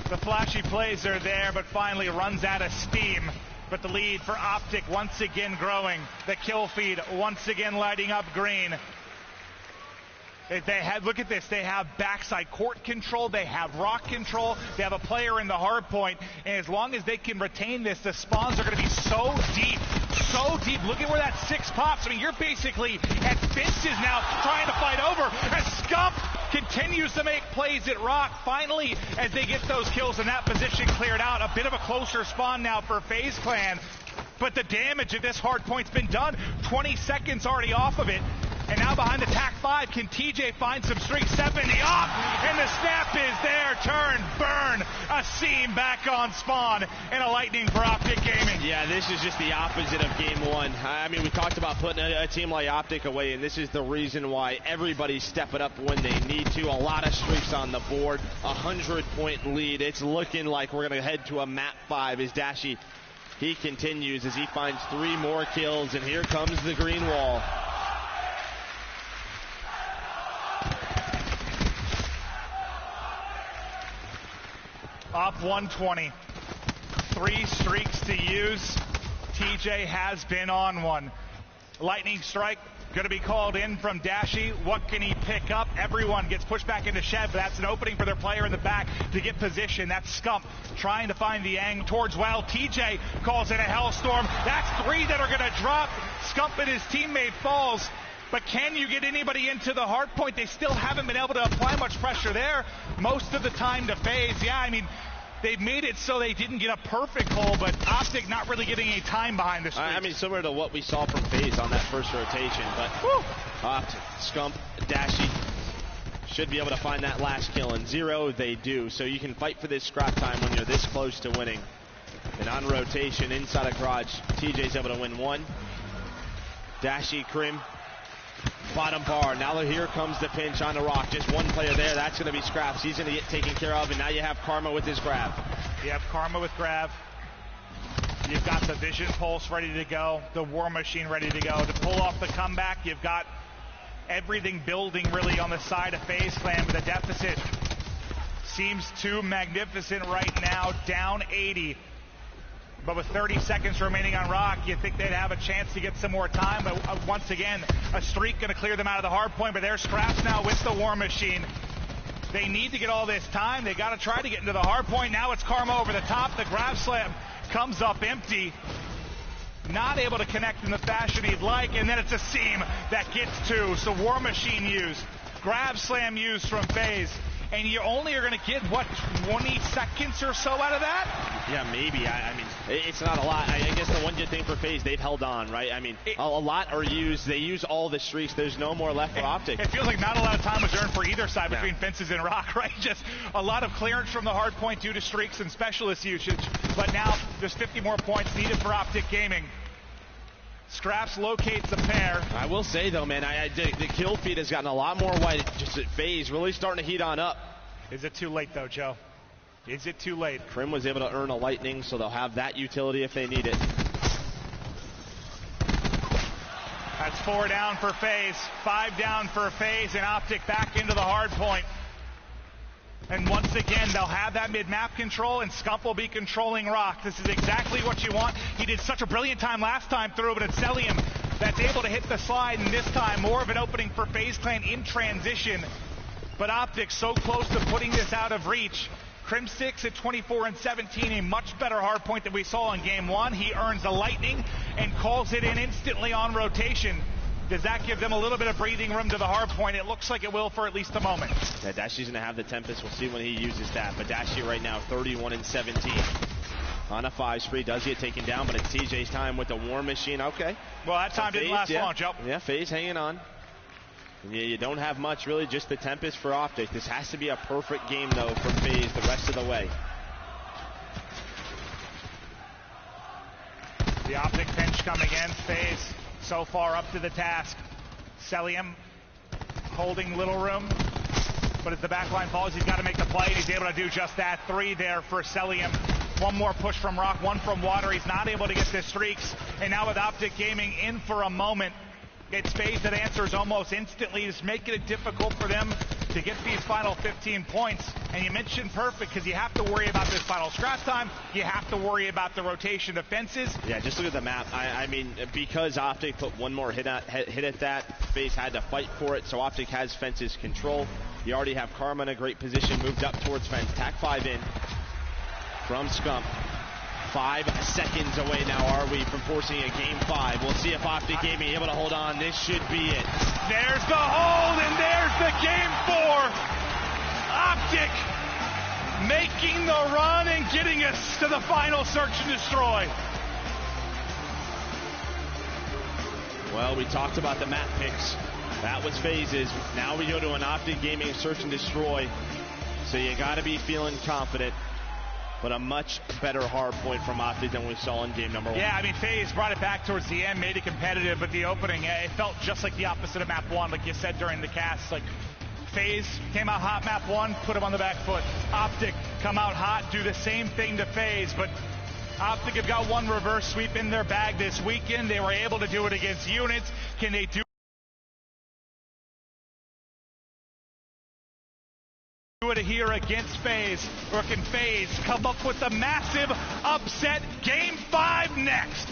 The flashy plays are there, but finally runs out of steam. But the lead for Optic once again growing. The kill feed once again lighting up green. They have, look at this, they have backside court control, they have rock control, they have a player in the hard point, and as long as they can retain this, the spawns are going to be so deep. Look at where that 6 pops. I mean, you're basically at fences now trying to fight over. As Scump continues to make plays at rock. Finally, as they get those kills in that position cleared out, a bit of a closer spawn now for Faze Clan. But the damage of this hard point's been done. 20 seconds already off of it. And now behind the TAC 5, can TJ find some streaks? 70 off, and the snap is there. Turn, burn, Asim back on spawn, and a lightning for Optic Gaming. Yeah, this is just the opposite of game 1. I mean, we talked about putting a team like Optic away, and this is the reason why everybody's stepping up when they need to. A lot of streaks on the board, 100-point lead. It's looking like we're going to head to a map 5 as Dashy, he continues as he finds 3 more kills, and here comes the green wall. Up 120. 3 streaks to use. TJ has been on one. Lightning strike Going to be called in from Dashi. What can he pick up? Everyone gets pushed back into Shed, but that's an opening for their player in the back to get position. That's Scump trying to find the angle towards Well. TJ calls in a Hellstorm. That's 3 that are going to drop. Scump and his teammate falls. But can you get anybody into the hard point? They still haven't been able to apply much pressure there. Most of the time to Faze. Yeah, I mean, they've made it so they didn't get a perfect hole, but Optic not really getting any time behind the streak. I mean, similar to what we saw from Faze on that first rotation, but whew, Optic, Scump, Dashi should be able to find that last kill, and 0 they do. So you can fight for this scrap time when you're this close to winning. And on rotation, inside of Garage, TJ's able to win 1. Dashi, Krim, bottom bar. Now here comes the pinch on the rock. Just one player there. That's going to be Scraps. He's going to get taken care of, and now you have Karma with his grab. You have Karma with grab. You've got the Vision Pulse ready to go, the War Machine ready to go. To pull off the comeback, you've got everything building really on the side of Faze Clan, but the deficit seems too magnificent right now, down 80. But with 30 seconds remaining on Rock, you think they'd have a chance to get some more time. But once again, a streak going to clear them out of the hard point. But there's Scraps now with the War Machine. They need to get all this time. They got to try to get into the hard point. Now it's Karma over the top. The grab slam comes up empty. Not able to connect in the fashion he'd like. And then it's a seam that gets 2. So War Machine used. Grab slam used from Faze. And you only are going to get, what, 20 seconds or so out of that? Yeah, maybe. I mean, it's not a lot. I guess the one good thing for Faze, they've held on, right? I mean, a lot are used. They use all the streaks. There's no more left for Optic. It feels like not a lot of time was earned for either side between Fences and Rock, right? Just a lot of clearance from the hard point due to streaks and specialist usage. But now there's 50 more points needed for Optic Gaming. Scraps locates the pair. I will say, though, man, the kill feed has gotten a lot more white. Just at Faze, really starting to heat on up. Is it too late, though, Joe? Is it too late? Krim was able to earn a lightning, so they'll have that utility if they need it. That's 4 down for Faze, 5 down for Faze, and Optic back into the hard point. And once again, they'll have that mid-map control, and Scump will be controlling Rock. This is exactly what you want. He did such a brilliant time last time through, but it's Celium that's able to hit the slide, and this time more of an opening for Faze Clan in transition. But Optic so close to putting this out of reach. Crim6 at 24 and 17, a much better hard point than we saw in game 1. He earns the lightning and calls it in instantly on rotation. Does that give them a little bit of breathing room to the hard point? It looks like it will for at least a moment. Yeah, Dashi's going to have the Tempest. We'll see when he uses that. But Dashi right now, 31 and 17. On a 5 spree, does get taken down, but it's TJ's time with the War Machine. Okay. Well, that time didn't last long, Joe. Yeah, Faze hanging on. And you don't have much, really, just the Tempest for Optic. This has to be a perfect game, though, for Faze the rest of the way. The Optic pinch coming in. Faze so far up to the task. Celium holding little room, but as the backline falls, he's got to make the play, and he's able to do just that. 3 there for Celium. One more push from Rock, 1 from Water. He's not able to get the streaks, and now with Optic Gaming in for a moment, it's Faze that answers almost instantly, just making it difficult for them to get these final 15 points. And you mentioned perfect, because you have to worry about this final scrap time. You have to worry about the rotation of Fences. Yeah, just look at the map. I mean, because Optic put one more hit at that, Faze had to fight for it, so Optic has Fences control. You already have Karma in a great position, moved up towards Fence. Tac 5 in from Scump. 5 seconds away now, are we, from forcing a game 5. We'll see if Optic Gaming able to hold on. This should be it. There's the hold, and there's the game 4. Optic making the run and getting us to the final search and destroy. Well, we talked about the map picks. That was Faze's. Now we go to an Optic Gaming search and destroy. So you got to be feeling confident. But a much better hard point from Optic than we saw in game number 1. Yeah, I mean, Faze brought it back towards the end, made it competitive, but the opening, it felt just like the opposite of map 1, like you said during the cast. Like, Faze came out hot map 1, put him on the back foot. Optic come out hot, do the same thing to Faze, but Optic have got 1 reverse sweep in their bag this weekend. They were able to do it against units. Can they do it here against Faze, or can Faze come up with a massive upset? Game 5 next.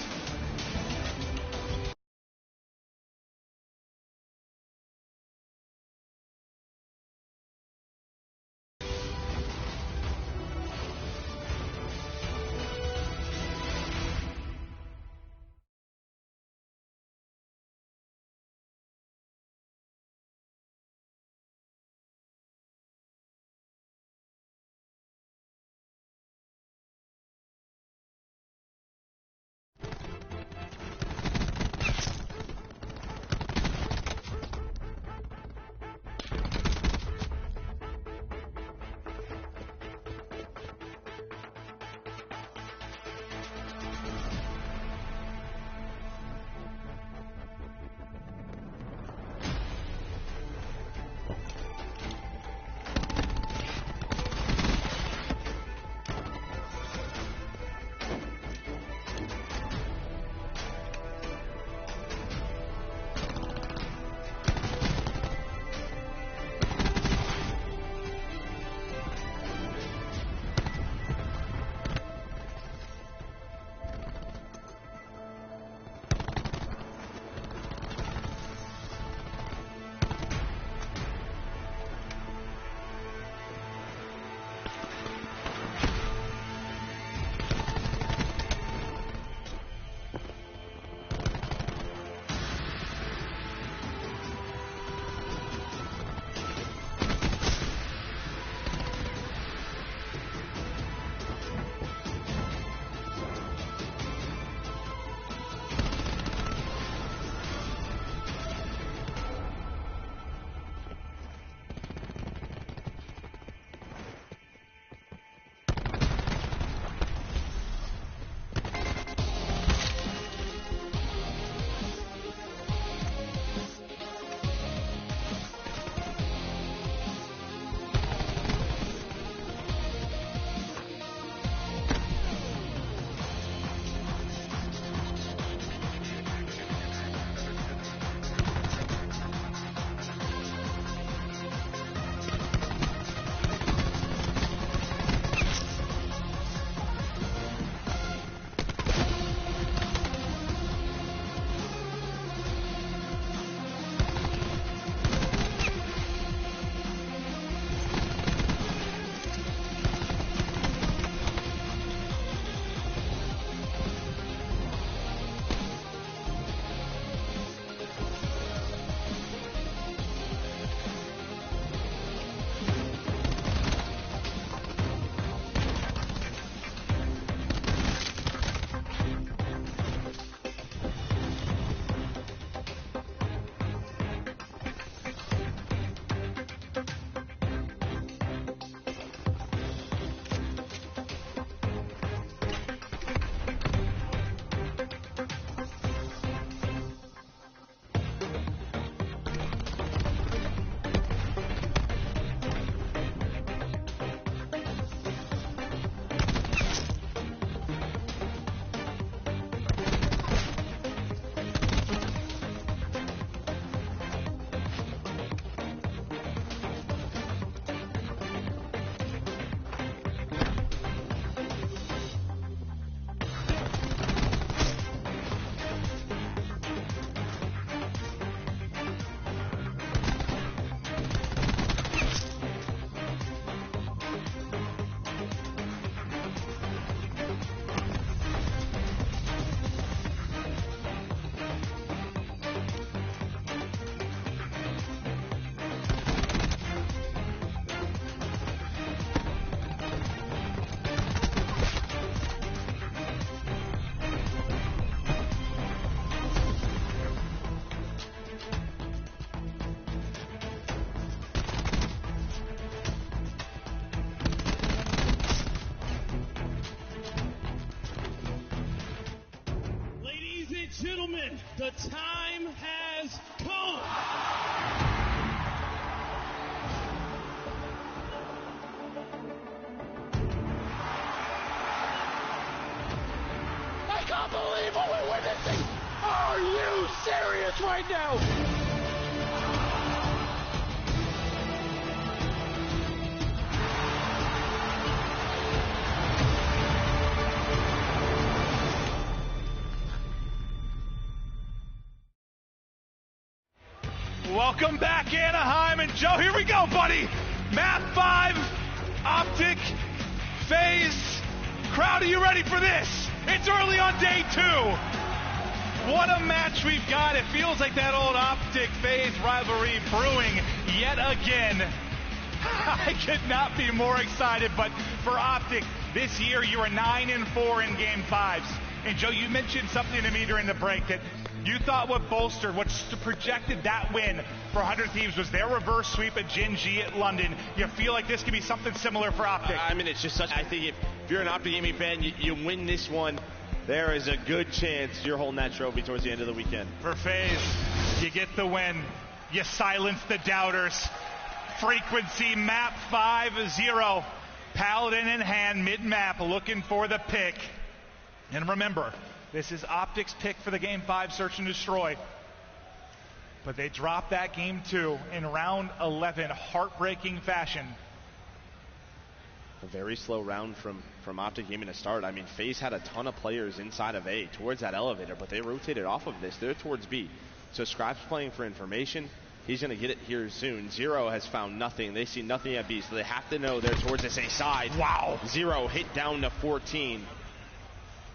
the time has come. I can't believe what we're witnessing! Are you serious right now? Welcome back, Anaheim, and Joe, here we go, buddy. Map 5, Optic, Faze. Crowd, are you ready for this? It's early on day 2. What a match we've got. It feels like that old Optic Faze rivalry brewing yet again. I could not be more excited, but for Optic, this year you are 9-4 in game 5s. And Joe, you mentioned something to me during the break that you thought what bolstered, what projected that win for 100 Thieves was their reverse sweep at Gen G at London. You feel like this could be something similar for Optic? I mean, it's just such, I think if you're an Optic Gaming fan, you win this one, there is a good chance you're holding that trophy towards the end of the weekend. For Faze, you get the win. You silence the doubters. Frequency map 5-0. Paladin in hand, mid-map, looking for the pick. And remember, this is Optic's pick for the game 5 search and destroy. But they dropped that game 2 in round 11, heartbreaking fashion. A very slow round from Optic Gaming to start. I mean, Faze had a ton of players inside of A towards that elevator, but they rotated off of this. They're towards B. So Scrap's playing for information. He's going to get it here soon. Zero has found nothing. They see nothing at B, so they have to know they're towards this A side. Wow. Zero hit down to 14.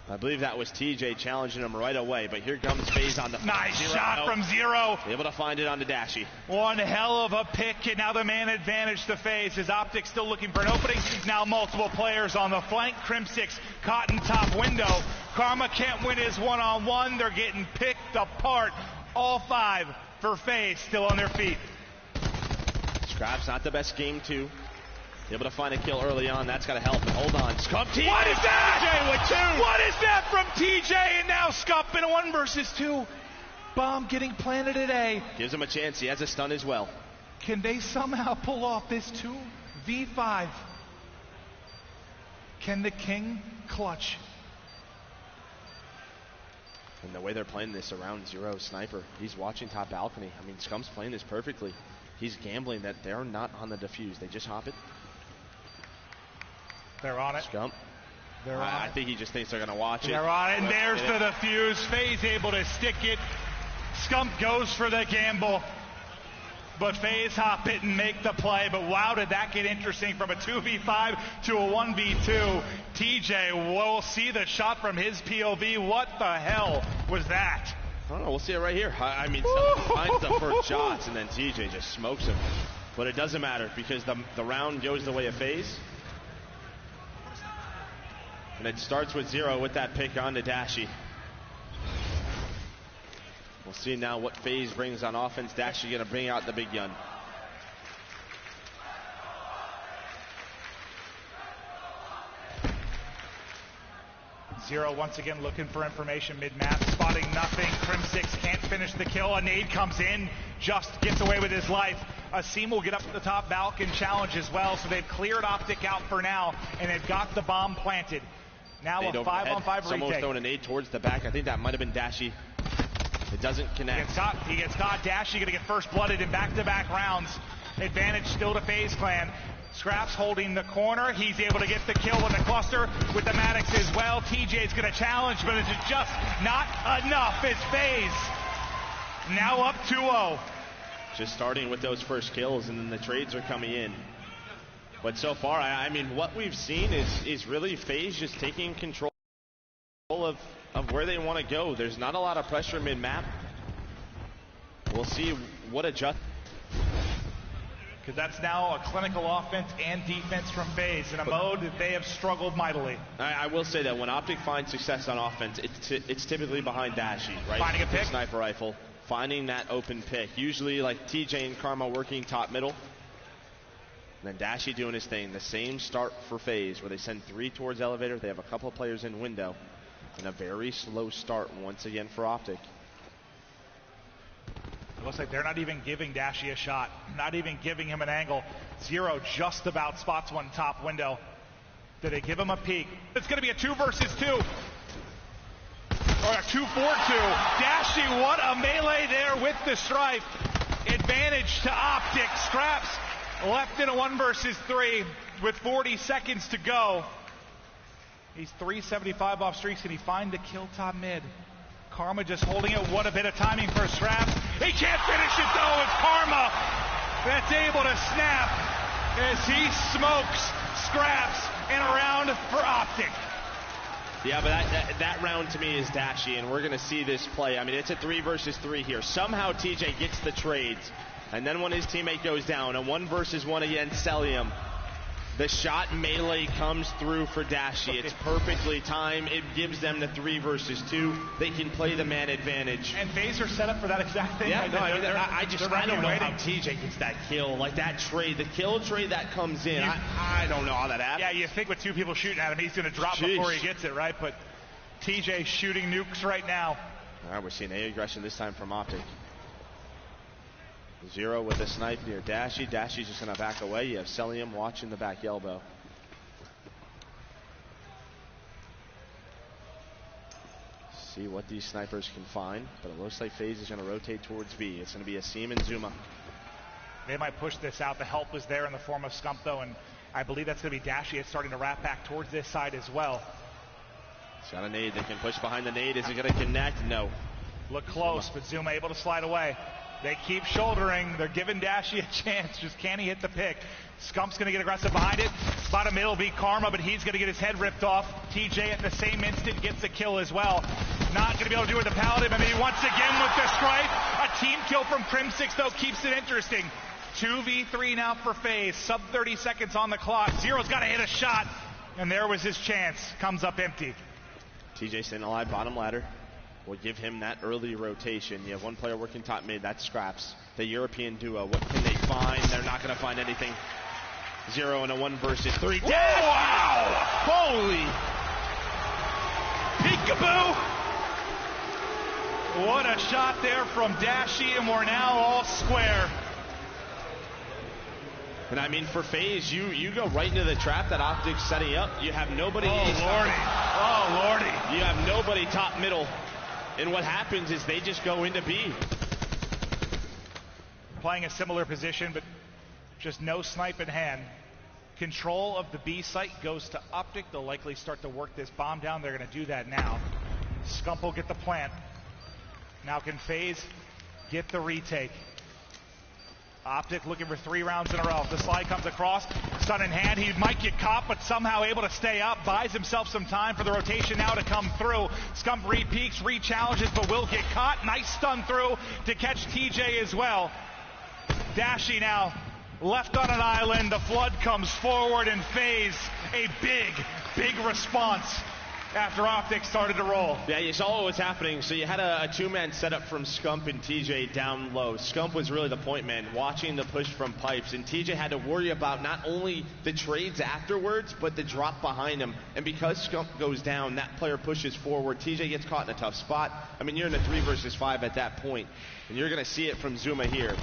I believe that was TJ challenging him right away, but here comes Faze on the nice Zero. shot from Zero. Able to find it on the Dashy. One hell of a pick, and now the man advantage to Faze. His Optic still looking for an opening. Now multiple players on the flank. Crim6 caught in top window. Karma can't win his one-on-one. They're getting picked apart. All 5 for Faze, still on their feet. Scrap's not the best game 2. Able to find a kill early on. That's got to help. Hold on. Scump TJ. What is that? TJ with 2. What is that from TJ? And now Scump in a 1 versus 2. Bomb getting planted at A. Gives him a chance. He has a stun as well. Can they somehow pull off this 2v5? Can the King clutch? And the way they're playing this around Zero Sniper, he's watching top balcony. I mean, Scump's playing this perfectly. He's gambling that they're not on the defuse. They just hop it. They're on it. Scump. They're on I it. think he just thinks they're going to watch it. They're on it, and there's the defuse. Faze able to stick it. Scump goes for the gamble. But Faze hop it and make the play. But wow, did that get interesting from a 2v5 to a 1v2. TJ will see the shot from his POV. What the hell was that? I don't know. We'll see it right here. I mean, Scumpy finds the first shots, and then TJ just smokes him. But it doesn't matter because the round goes the way of Faze. And it starts with Zero with that pick on to Dashy. We'll see now what Faze brings on offense. Dashy going to bring out the big gun. Zero once again looking for information mid-map, spotting nothing. Crim6 can't finish the kill. A nade comes in, just gets away with his life. Asim will get up to the top balcony challenge as well, so they've cleared Optic out for now, and they've got the bomb planted. Now a 5-on-5 retake. Someone's throwing a nade towards the back. I think that might have been Dashy. It doesn't connect. He gets caught. Dashy going to get first blooded in back-to-back rounds. Advantage still to Faze Clan. Scraps holding the corner. He's able to get the kill with the cluster with the Maddox as well. TJ's going to challenge, but it's just not enough. It's Faze. Now up 2-0. Just starting with those first kills, and then the trades are coming in. But so far, I mean, what we've seen is really Faze just taking control of where they want to go. There's not a lot of pressure mid-map. We'll see what adjust. Because that's now a clinical offense and defense from Faze in a mode that they have struggled mightily. I will say that when Optic finds success on offense, it's typically behind Dashy, right? Finding a pick. Sniper rifle, finding that open pick. Usually like TJ and Karma working top middle. And then Dashy doing his thing. The same start for Faze where they send 3 towards elevator. They have a couple of players in window. And a very slow start once again for Optic. Looks like they're not even giving Dashy a shot. Not even giving him an angle. Zero just about spots one top window. Did they give him a peek? It's going to be a 2 versus 2. Or a 2-4-2. Dashy, what a melee there with the stripe. Advantage to Optic. Scraps left in a 1 versus 3 with 40 seconds to go. He's 375 off streaks. Can he find the kill top mid? Karma just holding it. What a bit of timing for Scraps. He can't finish it though. It's Karma that's able to snap as he smokes Scraps in a round for Optic. Yeah, but that round to me is Dashy, and we're going to see this play. I mean, it's a 3 versus 3 here. Somehow TJ gets the trades, and then when his teammate goes down, a 1 versus 1 against Celium, the shot melee comes through for Dashy. It's perfectly timed. It gives them the 3 versus 2. They can play the man advantage. And Faze are set up for that exact thing. Yeah, right? no, I don't know how TJ gets that kill. Like that trade, the kill trade that comes in, I don't know how that happens. Yeah, you think with 2 people shooting at him, he's going to drop before he gets it, right? But TJ shooting nukes right now. All right, we're seeing A aggression this time from Optic. Zero with a snipe near Dashy. Dashy's just going to back away. You have Celium watching the back elbow. See what these snipers can find, but it looks like FaZe is going to rotate towards B. It's going to be Asim and Zuma. They might push this out. The help was there in the form of Scump, though, and I believe that's going to be Dashy. It's starting to wrap back towards this side as well. It's got a nade. They can push behind the nade. Is it going to connect? No. Look close, but Zuma able to slide away. They keep shouldering. They're giving Dashy a chance. Just can he hit the pick? Scump's going to get aggressive behind it. Bottom middle will be Karma, but he's going to get his head ripped off. TJ at the same instant gets a kill as well. Not going to be able to do it with the Paladin, but maybe once again with the stripe. A team kill from Crim6, though, keeps it interesting. 2v3 now for FaZe. Sub 30 seconds on the clock. Zero's got to hit a shot, and there was his chance. Comes up empty. TJ staying alive, bottom ladder. Will give him that early rotation. You have one player working top mid, that's Scraps. The European duo, what can they find? They're not going to find anything. Zero in a 1 versus 3. Wow! Holy! Peekaboo! What a shot there from Dashy, and we're now all square. And I mean, for FaZe, you go right into the trap that Optic's setting up. You have nobody. Oh, Lordy. Oh, Lordy. You have nobody top middle. And what happens is they just go into B. Playing a similar position, but just no snipe in hand. Control of the B site goes to Optic. They'll likely start to work this bomb down. They're going to do that now. Scump will get the plant. Now can FaZe get the retake? Optic looking for 3 rounds in a row. If the slide comes across, stun in hand, he might get caught, but somehow able to stay up, buys himself some time for the rotation now to come through. Scump re-peeks, re-challenges, but will get caught. Nice stun through to catch TJ as well. Dashy now left on an island. The flood comes forward, and FaZe a big response after Optic started to roll. Yeah, you saw what was happening. So you had a 2-man setup from Scump and TJ down low. Scump was really the point man, watching the push from pipes, and TJ had to worry about not only the trades afterwards, but the drop behind him. And because Scump goes down, that player pushes forward. TJ gets caught in a tough spot. I mean, you're in a 3 versus 5 at that point, and you're going to see it from Zuma here.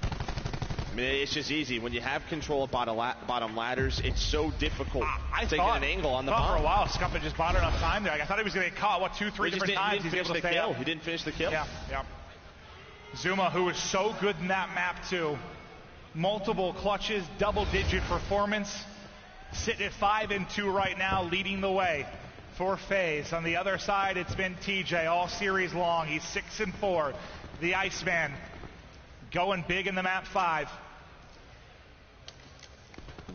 I mean, it's just easy. When you have control of bottom ladders, it's so difficult taking an angle on the bomb. For a while, Scump had just bought enough time there. I thought he was going to get caught, 2-3 different times. He's able to stay up. He didn't finish the kill. Yeah. Zuma, who was so good in that map, too. Multiple clutches, double-digit performance. Sitting at 5-2 right now, leading the way for FaZe. On the other side, it's been TJ all series long. He's 6-4. The Iceman going big in the map 5.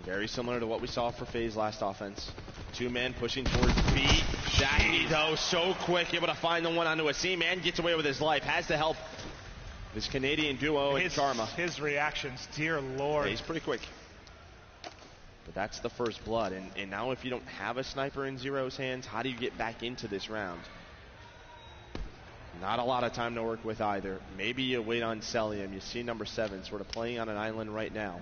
Very similar to what we saw for FaZe last offense. 2-man pushing towards B. Shaggy, though, so quick, able to find the one onto a C. Man gets away with his life. Has to help this Canadian duo and Karma. His reactions, dear Lord. Yeah, he's pretty quick. But that's the first blood. And now if you don't have a sniper in Zero's hands, how do you get back into this round? Not a lot of time to work with either. Maybe you wait on Celium. You see number 7 sort of playing on an island right now.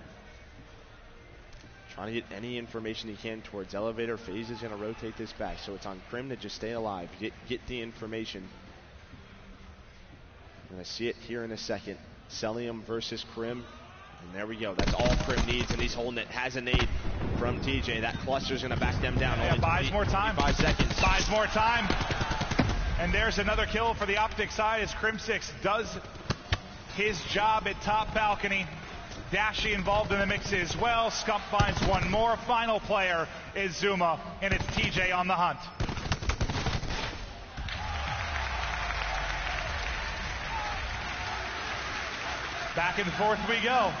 Trying to get any information he can towards elevator. FaZe is going to rotate this back, so it's on Crim to just stay alive. Get the information. We're going to see it here in a second. Celium versus Krim. And there we go. That's all Krim needs, and he's holding it. Has a nade from TJ. That cluster's going to back them down. Yeah, buys more time. 5 seconds. Buys more time. And there's another kill for the Optic side as Crim6 does his job at top balcony. Dashi involved in the mix as well. Scump finds one more. Final player is Zuma, and it's TJ on the hunt. Back and forth we go.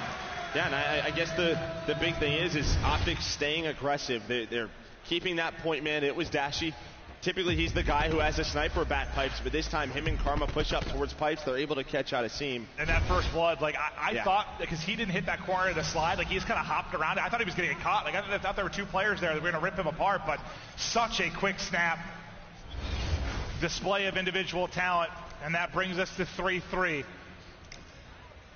Yeah, and I guess the big thing is Optic staying aggressive. They're keeping that point man. It was Dashi. Typically he's the guy who has a sniper back pipes, but this time him and Karma push up towards pipes. They're able to catch out a seam. And that first blood, like I thought, because he didn't hit that corner of the slide, like he just kind of hopped around it. I thought he was going to get caught. Like I thought there were two players there that were going to rip him apart, but such a quick snap. Display of individual talent, and that brings us to 3-3.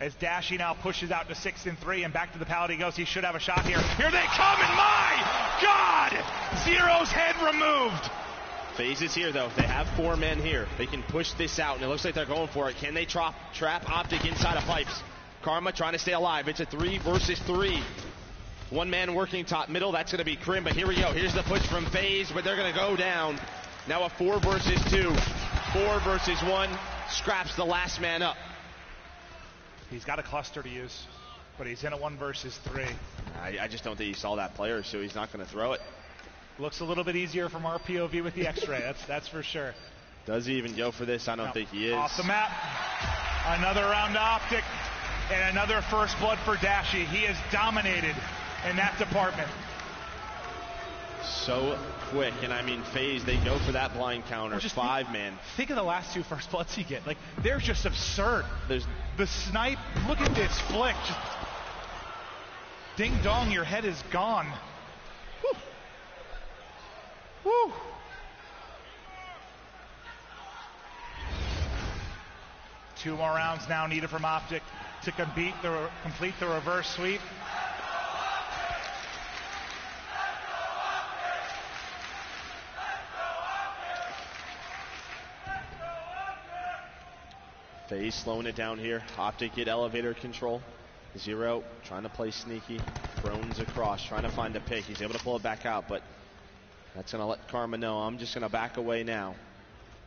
As Dashi now pushes out to 6-3 and back to the pallet he goes. He should have a shot here. Here they come, and my God! Zero's head removed. Faze is here, though. They have 4 men here. They can push this out, and it looks like they're going for it. Can they trap Optic inside of pipes? Karma trying to stay alive. It's a 3 versus 3. One man working top middle. That's going to be Krim, but here we go. Here's the push from Faze, but they're going to go down. Now a 4 versus 2. 4 versus 1. Scraps the last man up. He's got a cluster to use, but he's in a 1 versus 3. I just don't think he saw that player, so he's not going to throw it. Looks a little bit easier from our POV with the X-ray. That's for sure. Does he even go for this? I don't think he is. Off the map. Another round to Optic, and another first blood for Dashi. He is dominated in that department. So quick, and I mean Faze, they go for that blind counter. 5 man. Think of the last 2 first bloods he get. Like, they're just absurd. There's the snipe. Look at this flick. Just ding dong, your head is gone. Woo. Woo. Two more rounds now needed from Optic to complete the reverse sweep. Faze slowing it down here. Optic get elevator control. Zero trying to play sneaky. Thrones across, trying to find a pick. He's able to pull it back out, but that's going to let Karma know, I'm just going to back away now.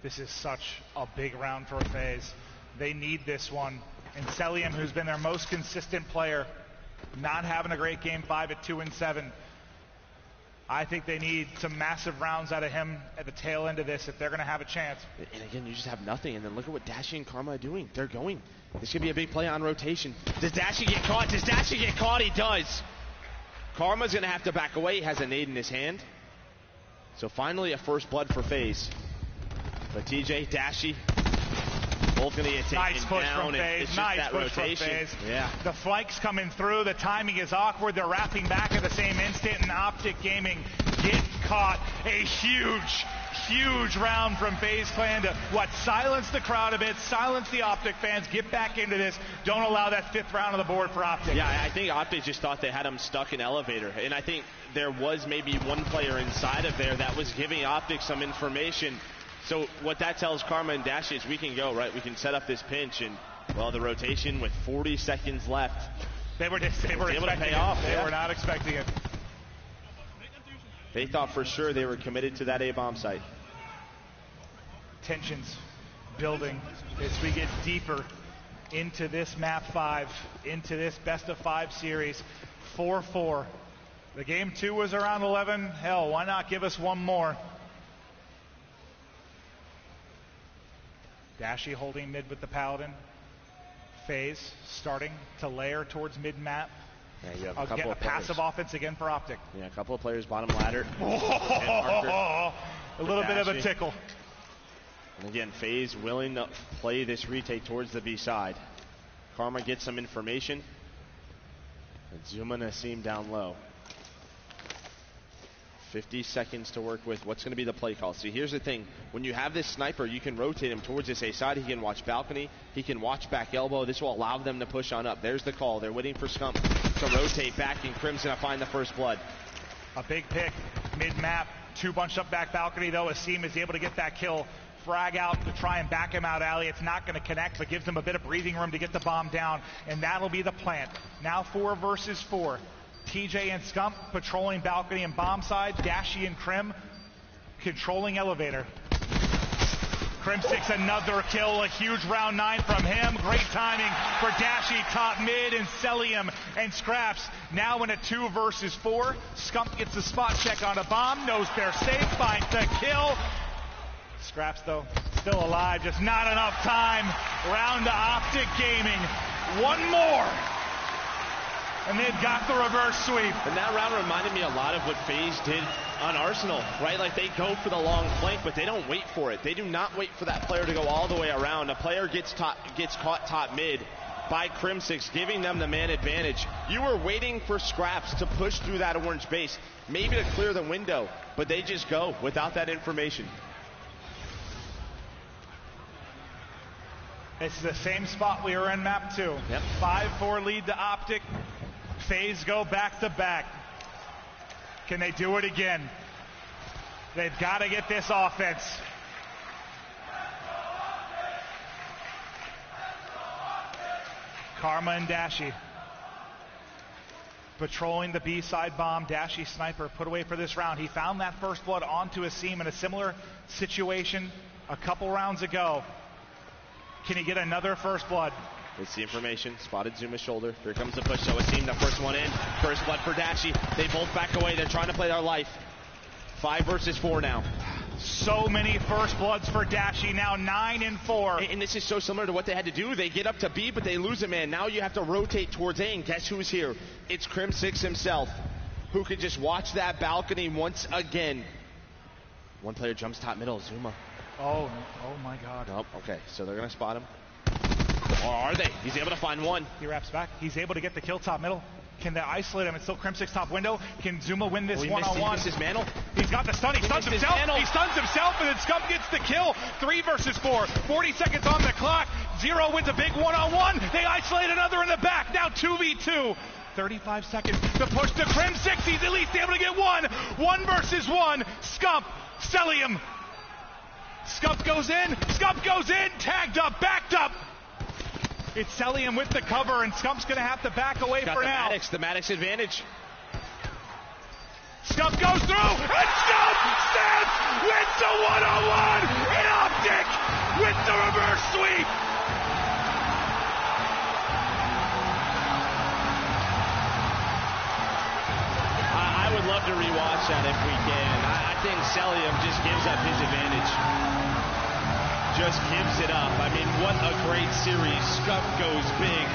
This is such a big round for Faze. They need this one. And Celium, who's been their most consistent player, not having a great game 5 at 2-7. I think they need some massive rounds out of him at the tail end of this if they're going to have a chance. And again, you just have nothing. And then look at what Dashi and Karma are doing. They're going. This could be a big play on rotation. Does Dashi get caught? Does Dashi get caught? He does. Karma's going to have to back away. He has a nade in his hand. So finally a first blood for Faze. But TJ, Dashi, both going to get taken nice push down. From Faze. It's just nice that push rotation. From Faze. Yeah. The flank's coming through. The timing is awkward. They're wrapping back at the same instant, and Optic Gaming get caught. A huge round from Faze Clan to silence the crowd a bit, silence the Optic fans, get back into this. Don't allow that 5th round on the board for Optic. Yeah, I think Optic just thought they had him stuck in elevator, and I think there was maybe one player inside of there that was giving Optic some information. So what that tells Karma and Dashi is we can go, right? We can set up this pinch, and well, the rotation with 40 seconds left. They were able to pay off. They were not expecting it. They thought for sure they were committed to that A-bomb site. Tensions building as we get deeper into this map 5, into this best of 5 series. 4-4. The game 2 was around 11. Hell, why not give us one more? Dashi holding mid with the Paladin. Faze starting to layer towards mid-map. Yeah, you have a couple of passive offense again for Optic. Yeah, a couple of players bottom ladder. A little bit of a tickle. And again, Faze willing to play this retake towards the B side. Karma gets some information. And Zuma Nassim down low. 50 seconds to work with. What's going to be the play call? See, here's the thing. When you have this sniper, you can rotate him towards this A side. He can watch balcony. He can watch back elbow. This will allow them to push on up. There's the call. They're waiting for Scump to rotate back, and Krim's going to find the first blood. A big pick, mid-map. 2 bunched up back balcony, though. Asim is able to get that kill frag out to try and back him out alley. It's not going to connect, but gives them a bit of breathing room to get the bomb down, and that'll be the plant. Now 4 versus 4. TJ and Scump patrolling balcony and bomb side. Dashy and Krim controlling elevator. Crimsix another kill, a huge round 9 from him. Great timing for Dashy top mid, and Celium and Scraps now in a 2 versus 4. Scump gets a spot check on a bomb, knows they're safe, finds the kill. Scraps though still alive, just not enough time. Round to Optic Gaming. One more, and they've got the reverse sweep. And that round reminded me a lot of what FaZe did on Arsenal, right? Like they go for the long flank, but they don't wait for it. They do not wait for that player to go all the way around. A player gets caught top mid by Crimsix, giving them the man advantage. You were waiting for Scraps to push through that orange base, maybe to clear the window, but they just go without that information. It's the same spot we were in map 2. Yep. 5-4 lead to Optic. FaZe go back to back. Can they do it again? They've got to get this offense. Karma and Dashy patrolling the B-side bomb. Dashy sniper put away for this round. He found that first blood onto a seam in a similar situation a couple rounds ago. Can he get another first blood? It's the information. Spotted Zuma's shoulder. Here comes the push. So Asim, the first one in. First blood for Dashy. They both back away. They're trying to play their life. 5 versus 4 now. So many first bloods for Dashy. Now 9 and 4. And this is so similar to what they had to do. They get up to B, but they lose a man. Now you have to rotate towards A. And guess who's here? It's Crimsix himself, who could just watch that balcony once again. One player jumps top middle. Zuma. Oh my God. Nope. Okay, so they're going to spot him. Or are they? He's able to find one. He wraps back. He's able to get the kill top middle. Can they isolate him? It's still Crimsix top window. Can Zuma win this one-on-one? He missed his mantle. He's got the stun. He stuns himself. He stuns himself, and then Scump gets the kill. 3 versus 4. 40 seconds on the clock. Zero wins a big one-on-one. They isolate another in the back. Now 2v2. 35 seconds. The push to Crimsix. He's at least able to get one. 1 versus 1. Scump. Celium. Scump goes in. Scump goes in. Tagged up. Backed up. It's Celium with the cover, and Scump's going to have to back away for now. The Maddox advantage. Scump goes through, and Scump stands with the one-on-one in Optic with the reverse sweep. I would love to rewatch that if we can. I think Celium just gives up his advantage. Just gives it up. I mean, what a great series. Scump goes big.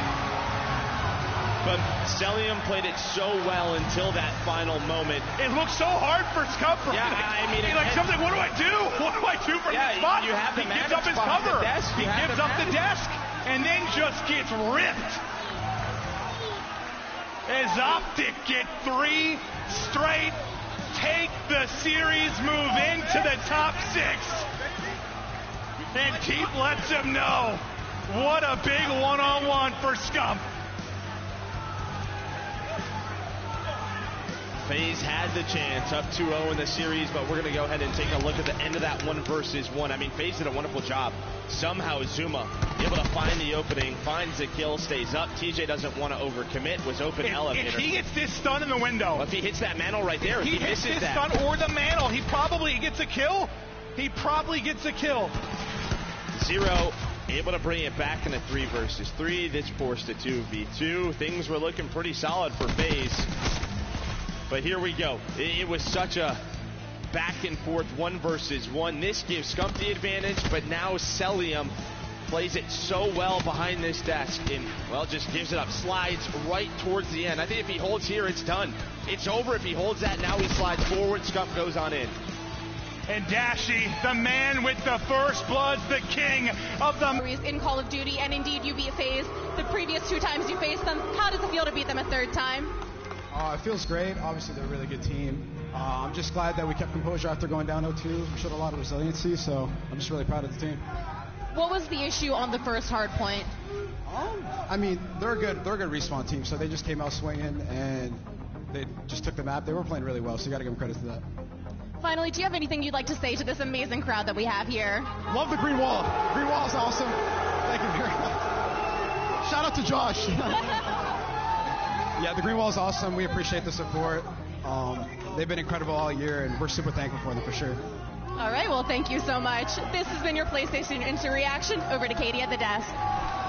But Celium played it so well until that final moment. It looked so hard for Scump. Yeah, I mean, like something. What do I do? What do I do from this spot? You have the he gives up his cover. He gives up the desk, and then just gets ripped. As Optic get 3 straight, take the series, move into the top 6. And Keith lets him know. What a big one-on-one for Scump. FaZe had the chance, up 2-0 in the series, but we're going to go ahead and take a look at the end of that 1 versus 1. I mean, FaZe did a wonderful job. Somehow Zuma able to find the opening, finds the kill, stays up. TJ doesn't want to overcommit, was open elevator. If he gets this stun in the window. Well, if he hits that mantle right there, he hits this stun or the mantle, he probably gets a kill. He probably gets a kill. Zero able to bring it back in a 3 versus 3. This forced a 2v2. Things were looking pretty solid for FaZe. But here we go. It was such a back and forth 1 versus 1. This gives Scump the advantage, but now Celium plays it so well behind this desk and, well, just gives it up. Slides right towards the end. I think if he holds here, it's done. It's over if he holds that. Now he slides forward. Scump goes on in. And Dashy, the man with the first bloods, the king of the... In Call of Duty, and indeed you beat FaZe the previous 2 times you faced them. How does it feel to beat them a 3rd time? It feels great. Obviously, they're a really good team. I'm just glad that we kept composure after going down 0-2. We showed a lot of resiliency, so I'm just really proud of the team. What was the issue on the first hard point? I mean, they're a good respawn team, so they just came out swinging, and they just took the map. They were playing really well, so you got to give them credit to that. Finally, do you have anything you'd like to say to this amazing crowd that we have here? Love the green wall. Green wall is awesome. Thank you very much. Shout out to Josh. Yeah, the green wall is awesome. We appreciate the support. They've been incredible all year, and we're super thankful for them for sure. All right, well, thank you so much. This has been your PlayStation Instant Reaction. Over to Katie at the desk.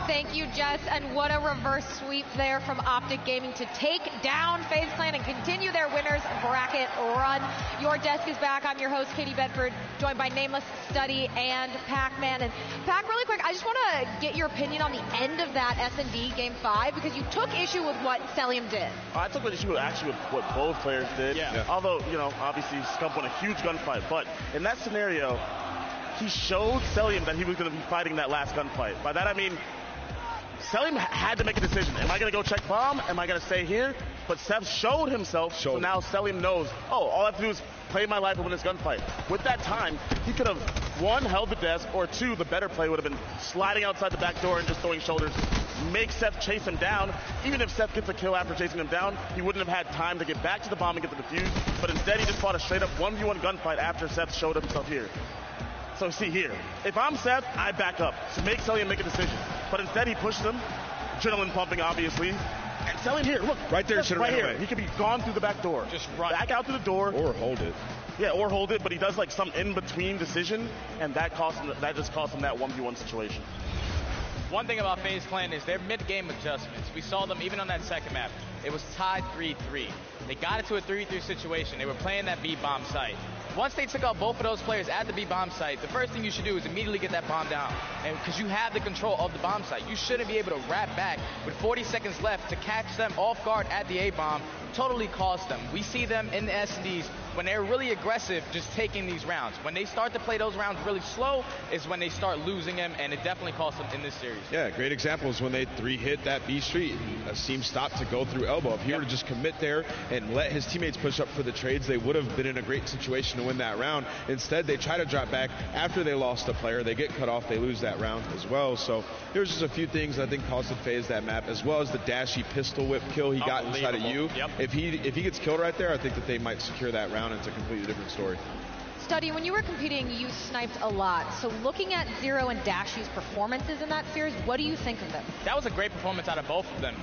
Thank you, Jess, and what a reverse sweep there from Optic Gaming to take down Faze Clan and continue their winners bracket run. Your desk is back. I'm your host, Katie Bedford, joined by Nameless, Study, and Pac-Man. And Pac, really quick, I just want to get your opinion on the end of that S&D Game 5, because you took issue with what Celium did. I took issue actually with what both players did. Yeah. Although, you know, obviously Scump won a huge gunfight, but in that scenario, he showed Celium that he was going to be fighting that last gunfight. By that I mean, Celium had to make a decision. Am I going to go check bomb? Am I going to stay here? But Seth showed himself, so now Celium knows, oh, all I have to do is play my life and win this gunfight. With that time, he could have, one, held the desk, or two, the better play would have been sliding outside the back door and just throwing shoulders, make Seth chase him down. Even if Seth gets a kill after chasing him down, he wouldn't have had time to get back to the bomb and get the defuse, but instead he just fought a straight-up 1v1 gunfight after Seth showed himself here. So see here, if I'm Seth, I back up. So make Celium make a decision. But instead he pushes him, adrenaline pumping obviously. And Celium here, look. Right there, should have right ran here. away. He could be gone through the back door. Just run. Back out through the door. Or hold it. Yeah, or hold it, but he does like some in-between decision, and that just cost him that 1v1 situation. One thing about Faze Clan is their mid-game adjustments. We saw them even on that second map. It was tied 3-3. They got it to a 3-3 situation. They were playing that B-bomb site. Once they took out both of those players at the B-bomb site, the first thing you should do is immediately get that bomb down. And because you have the control of the bomb site, you shouldn't be able to wrap back with 40 seconds left to catch them off guard at the A-bomb. Totally cost them. We see them in the SDs when they're really aggressive, just taking these rounds. When they start to play those rounds really slow is when they start losing them, and it definitely cost them in this series. Yeah, great example is when they 3-hit that B street. Seam stopped to go through elbow. If he were to just commit there and let his teammates push up for the trades, they would have been in a great situation to win that round. Instead, they try to drop back after they lost a player. They get cut off. They lose that round as well. So there's just a few things I think costed Faze that map, as well as the dashy pistol whip kill he got inside of you. Yep. If he gets killed right there, I think that they might secure that round. It's a completely different story. Study, when you were competing, you sniped a lot. So looking at Zero and Dashy's performances in that series, what do you think of them? That was a great performance out of both of them.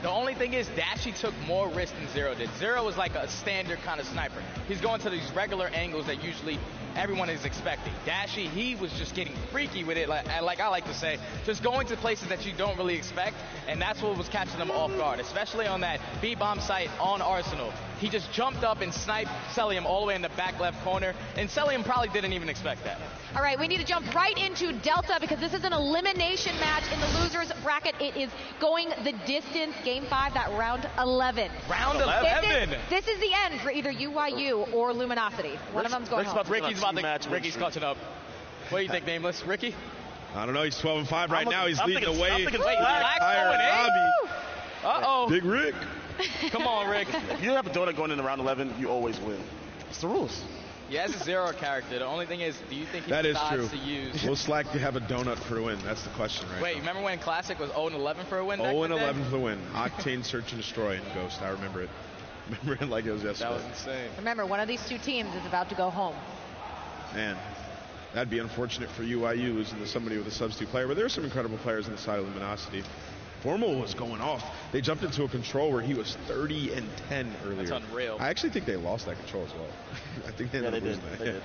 The only thing is, Dashy took more risk than Zero did. Zero was like a standard kind of sniper. He's going to these regular angles that usually everyone is expecting. Dashy, he was just getting freaky with it, like I like to say, just going to places that you don't really expect, and that's what was catching them off guard, especially on that B-bomb site on Arsenal. He just jumped up and sniped Celium all the way in the back left corner, and Celium probably didn't even expect that. All right, we need to jump right into Delta because this is an elimination match in the losers bracket. It is going the distance. Game 5, that round 11. Round 11? This is the end for either UYU or Luminosity. One of them's going home. Ricky's clutching up. What do you think, Nameless? Ricky? I don't know. He's 12-5 right now. He's leading the way. I'm thinking Uh-oh. Big Rick. Come on, Rick. If you have a donut going in the round 11, you always win. It's the rules. Yeah, as a Zero character, the only thing is, do you think he that decides is true. to use... Will Slack have a donut for a win? That's the question right Wait, now. remember when Classic was 0-11 for a win? 0-11 for the win. Octane, Search, and Destroy in Ghost. I remember it. Remember it like it was yesterday. That was insane. Remember, one of these two teams is about to go home. Man, that'd be unfortunate for UIU losing to somebody with a substitute player, but there are some incredible players on the side of Luminosity. Formal was going off. They jumped into a control where he was 30-10 earlier. That's unreal. I actually think they lost that control as well. I think they ended up losing that. They did.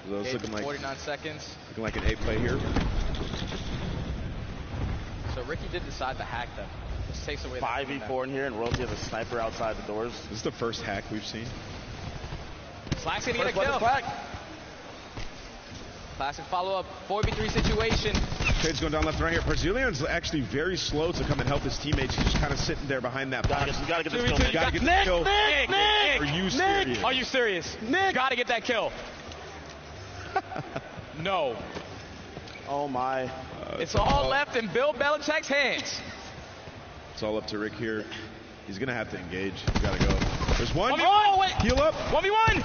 So it's looking like 49 seconds. Looking like an 8 play here. So Ricky did decide to hack them. This takes away 5v4 in here, and Royalty has a sniper outside the doors. This is the first hack we've seen. Slack's gonna get a kill. Classic follow-up, 4v3 situation. Trade's going down left and right here. Brazilian's actually very slow to come and help his teammates. He's just kind of sitting there behind that box. You gotta get this kill. You gotta get this kill. Nick! Are you serious? Are you serious? Nick! Gotta get that kill. No. Oh my. It's all left in Bill Belichick's hands. It's all up to Rick here. He's gonna have to engage. He's gotta go. There's one. 1v1! Oh, wait. Heal up. 1v1!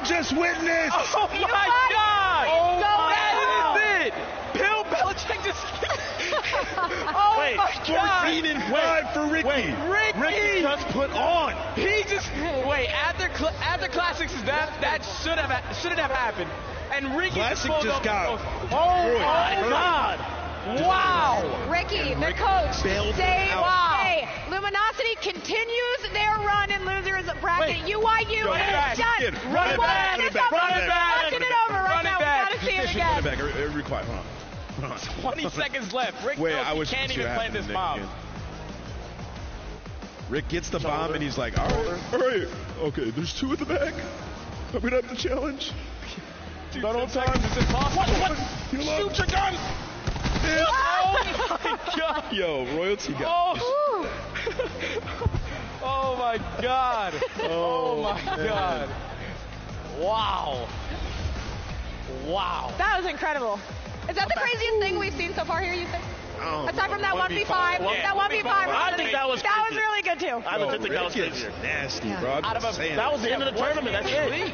Just witnessed. Oh my God! Oh my God! That is it. Bill Belichick just 16 and 5 for Ricky. Ricky just put on. He just after Classics is that shouldn't have happened. And Ricky Classic just got. Oh my God! Wow! Ricky, the coach, bailed say out. wow. Hey, Luminosity continues their run in losers bracket. UIU is just Run it back. Watching it over right now. We gotta see it again. Run it back. Everybody quiet. Hold on. 20 seconds left. Rick Wait, knows he can't even play this bomb. Rick gets the bomb and he's like, all right, okay, there's 2 at the back. I'm gonna have to challenge. Not on time. It's impossible. What? Shoot your gun! Oh my God! Yo, royalty got. Oh my God! Oh my God! Wow! Wow! That was incredible. Is that the craziest thing we've seen so far here, you think? Aside from that 1v5, that 1v5. I think that was that was really good too. I legit think that was crazy. Nasty, bro. That was the end of the tournament. That's it.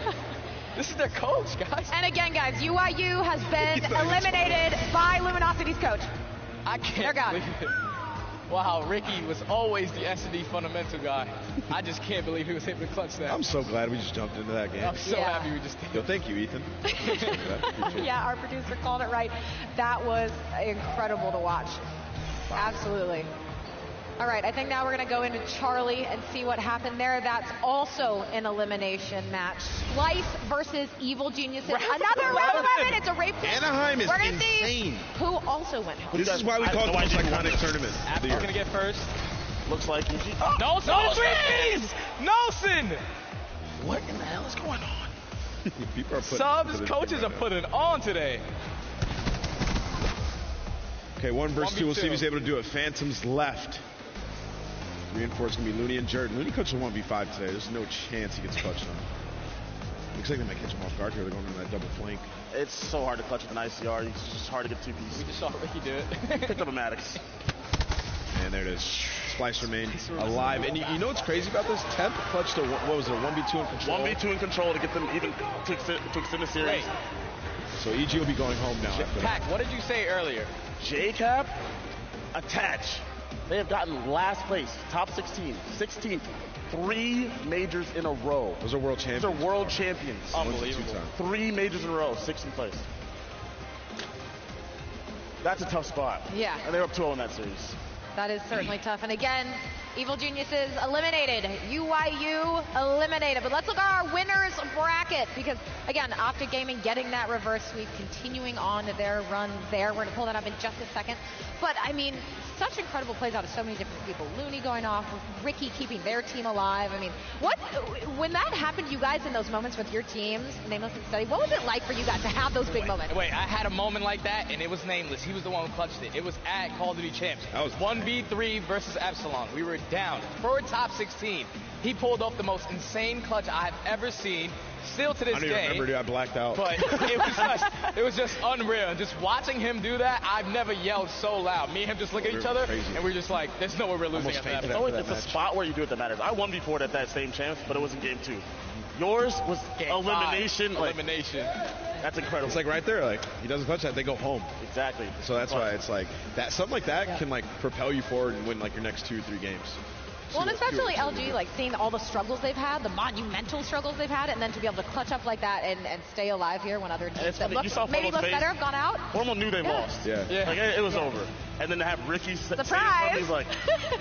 This is their coach, guys. And again, guys, UIU has been eliminated by Luminosity's coach. I can't They're gone. believe it. Wow, Ricky was always the S&D fundamental guy. I just can't believe he was able to clutch that. I'm so glad we just jumped into that game. I'm so happy we just did. Yo, thank you, Ethan. Yeah, our producer called it right. That was incredible to watch. Absolutely. All right, I think now we're going to go into Charlie and see what happened there. That's also an elimination match. Slice versus Evil Geniuses. Another round 11. It's a rape. Anaheim is we're gonna insane. See who also went home. This is why we call it the most iconic tournament. Apple's going to get first. Looks like Nelson! Nelson! What in the hell is going on? People are Subs coaches are putting on today. Okay, 1 versus 2. We'll see if he's able to do it. Phantoms left. 3 and 4 is going to be Looney and Jordan. Looney coached a 1v5 today. There's no chance he gets clutched on. Looks like they might catch him off guard here. They're going on that double flank. It's so hard to clutch with an ICR. It's just hard to get 2 pieces. We just saw Ricky do it. Picked up a Maddox. And there it is. Splice remained alive. And you know what's crazy about this? Temp clutched a, what was it, a 1v2 in control? 1v2 in control to get them even to extend the series. Wait. So EG will be going home now. After Pac, what did you say earlier? JCap, attach. They have gotten last place, top 16, 16th, 3 majors in a row. Those are world champions. Those are world champions. Unbelievable. 3 majors in a row, 6th in place. That's a tough spot. Yeah. And they're up 2-0 in that series. That is certainly tough. And again, Evil Geniuses eliminated. UIU eliminated. But let's look at our winners bracket because, again, Optic Gaming getting that reverse sweep, continuing on their run there. We're going to pull that up in just a second. But, I mean, such incredible plays out of so many different people. Looney going off, Ricky keeping their team alive. I mean, when that happened to you guys in those moments with your teams, Nameless and Steady, what was it like for you guys to have those big moments? Wait, I had a moment like that, and it was Nameless. He was the one who clutched it. It was at Call of Duty Champs. That was 1v3 versus Epsilon. We were down for top 16. He pulled off the most insane clutch I've ever seen. Still to this I don't day. even remember, dude. I blacked out. But it was just unreal. And just watching him do that, I've never yelled so loud. Me and him just look at each other, and we're just like, there's no way we're losing at that. It's a spot where you do it that matters. I 1v4'd at that same chance, but it was in game 2. Yours was Game elimination. 5. Elimination. That's incredible. It's like right there, like he doesn't clutch that, they go home. Exactly. So that's why it's like that. Something like that can like propel you forward and win like your next 2 or 3 games. Well, and especially LG, like seeing all the struggles they've had, the monumental struggles they've had, and then to be able to clutch up like that and stay alive here when other teams that maybe look better have gone out. Formal knew they lost. Yeah. Like it was over. And then to have Ricky surprise. He's like,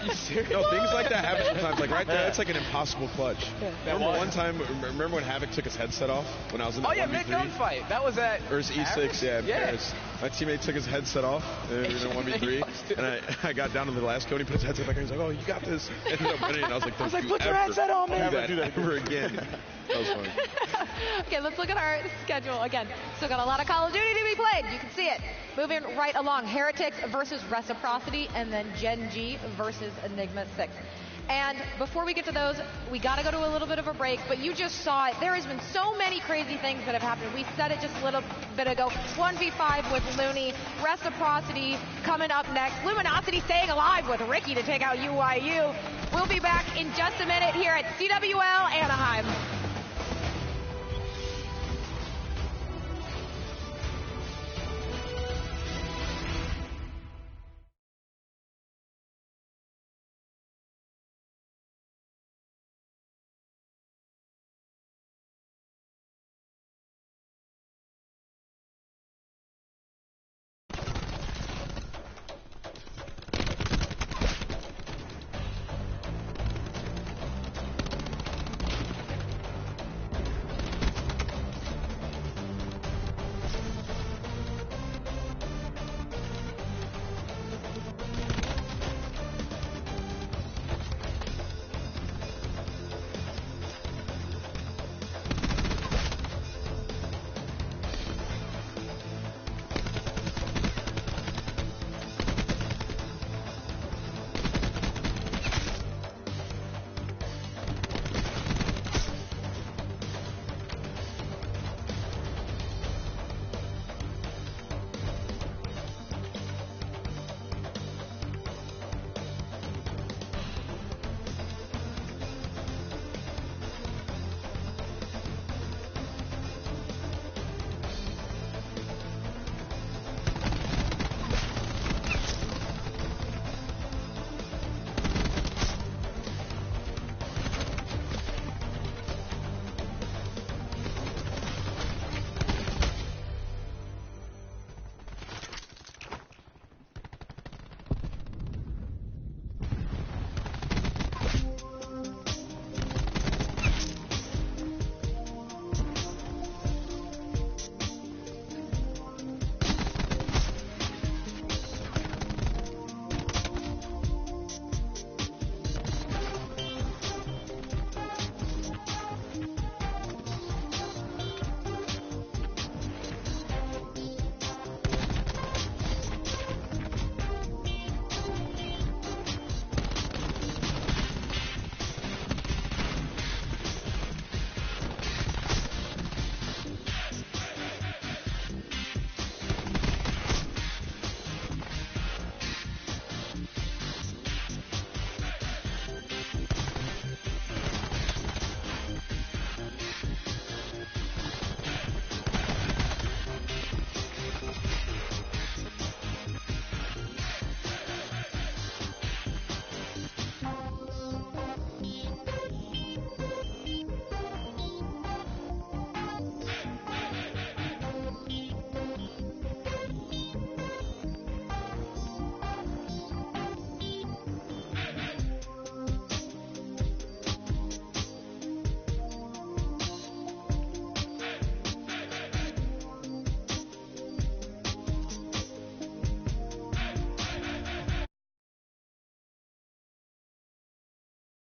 you serious? No, things like that happen sometimes. Like right there, that's like an impossible clutch. Yeah. Remember one time? Remember when Havoc took his headset off when I was in the 1v3? Mid gunfight. That was at Versus E6, in Paris. My teammate took his headset off in a 1v3, and I got down to the last code. He put his headset back on. He's like, "Oh, you got this." And ended up winning. And I was like, "Put your headset on, man." Never do that ever again. That was funny. Okay, let's look at our schedule again. Still got a lot of Call of Duty to be played. You can see it. Moving right along, Heretics versus Reciprocity, and then Gen G versus Enigma 6. And before we get to those, we got to go to a little bit of a break, but you just saw it. There has been so many crazy things that have happened. We said it just a little bit ago. 1v5 with Looney, Reciprocity coming up next. Luminosity staying alive with Ricky to take out UIU. We'll be back in just a minute here at CWL Anaheim.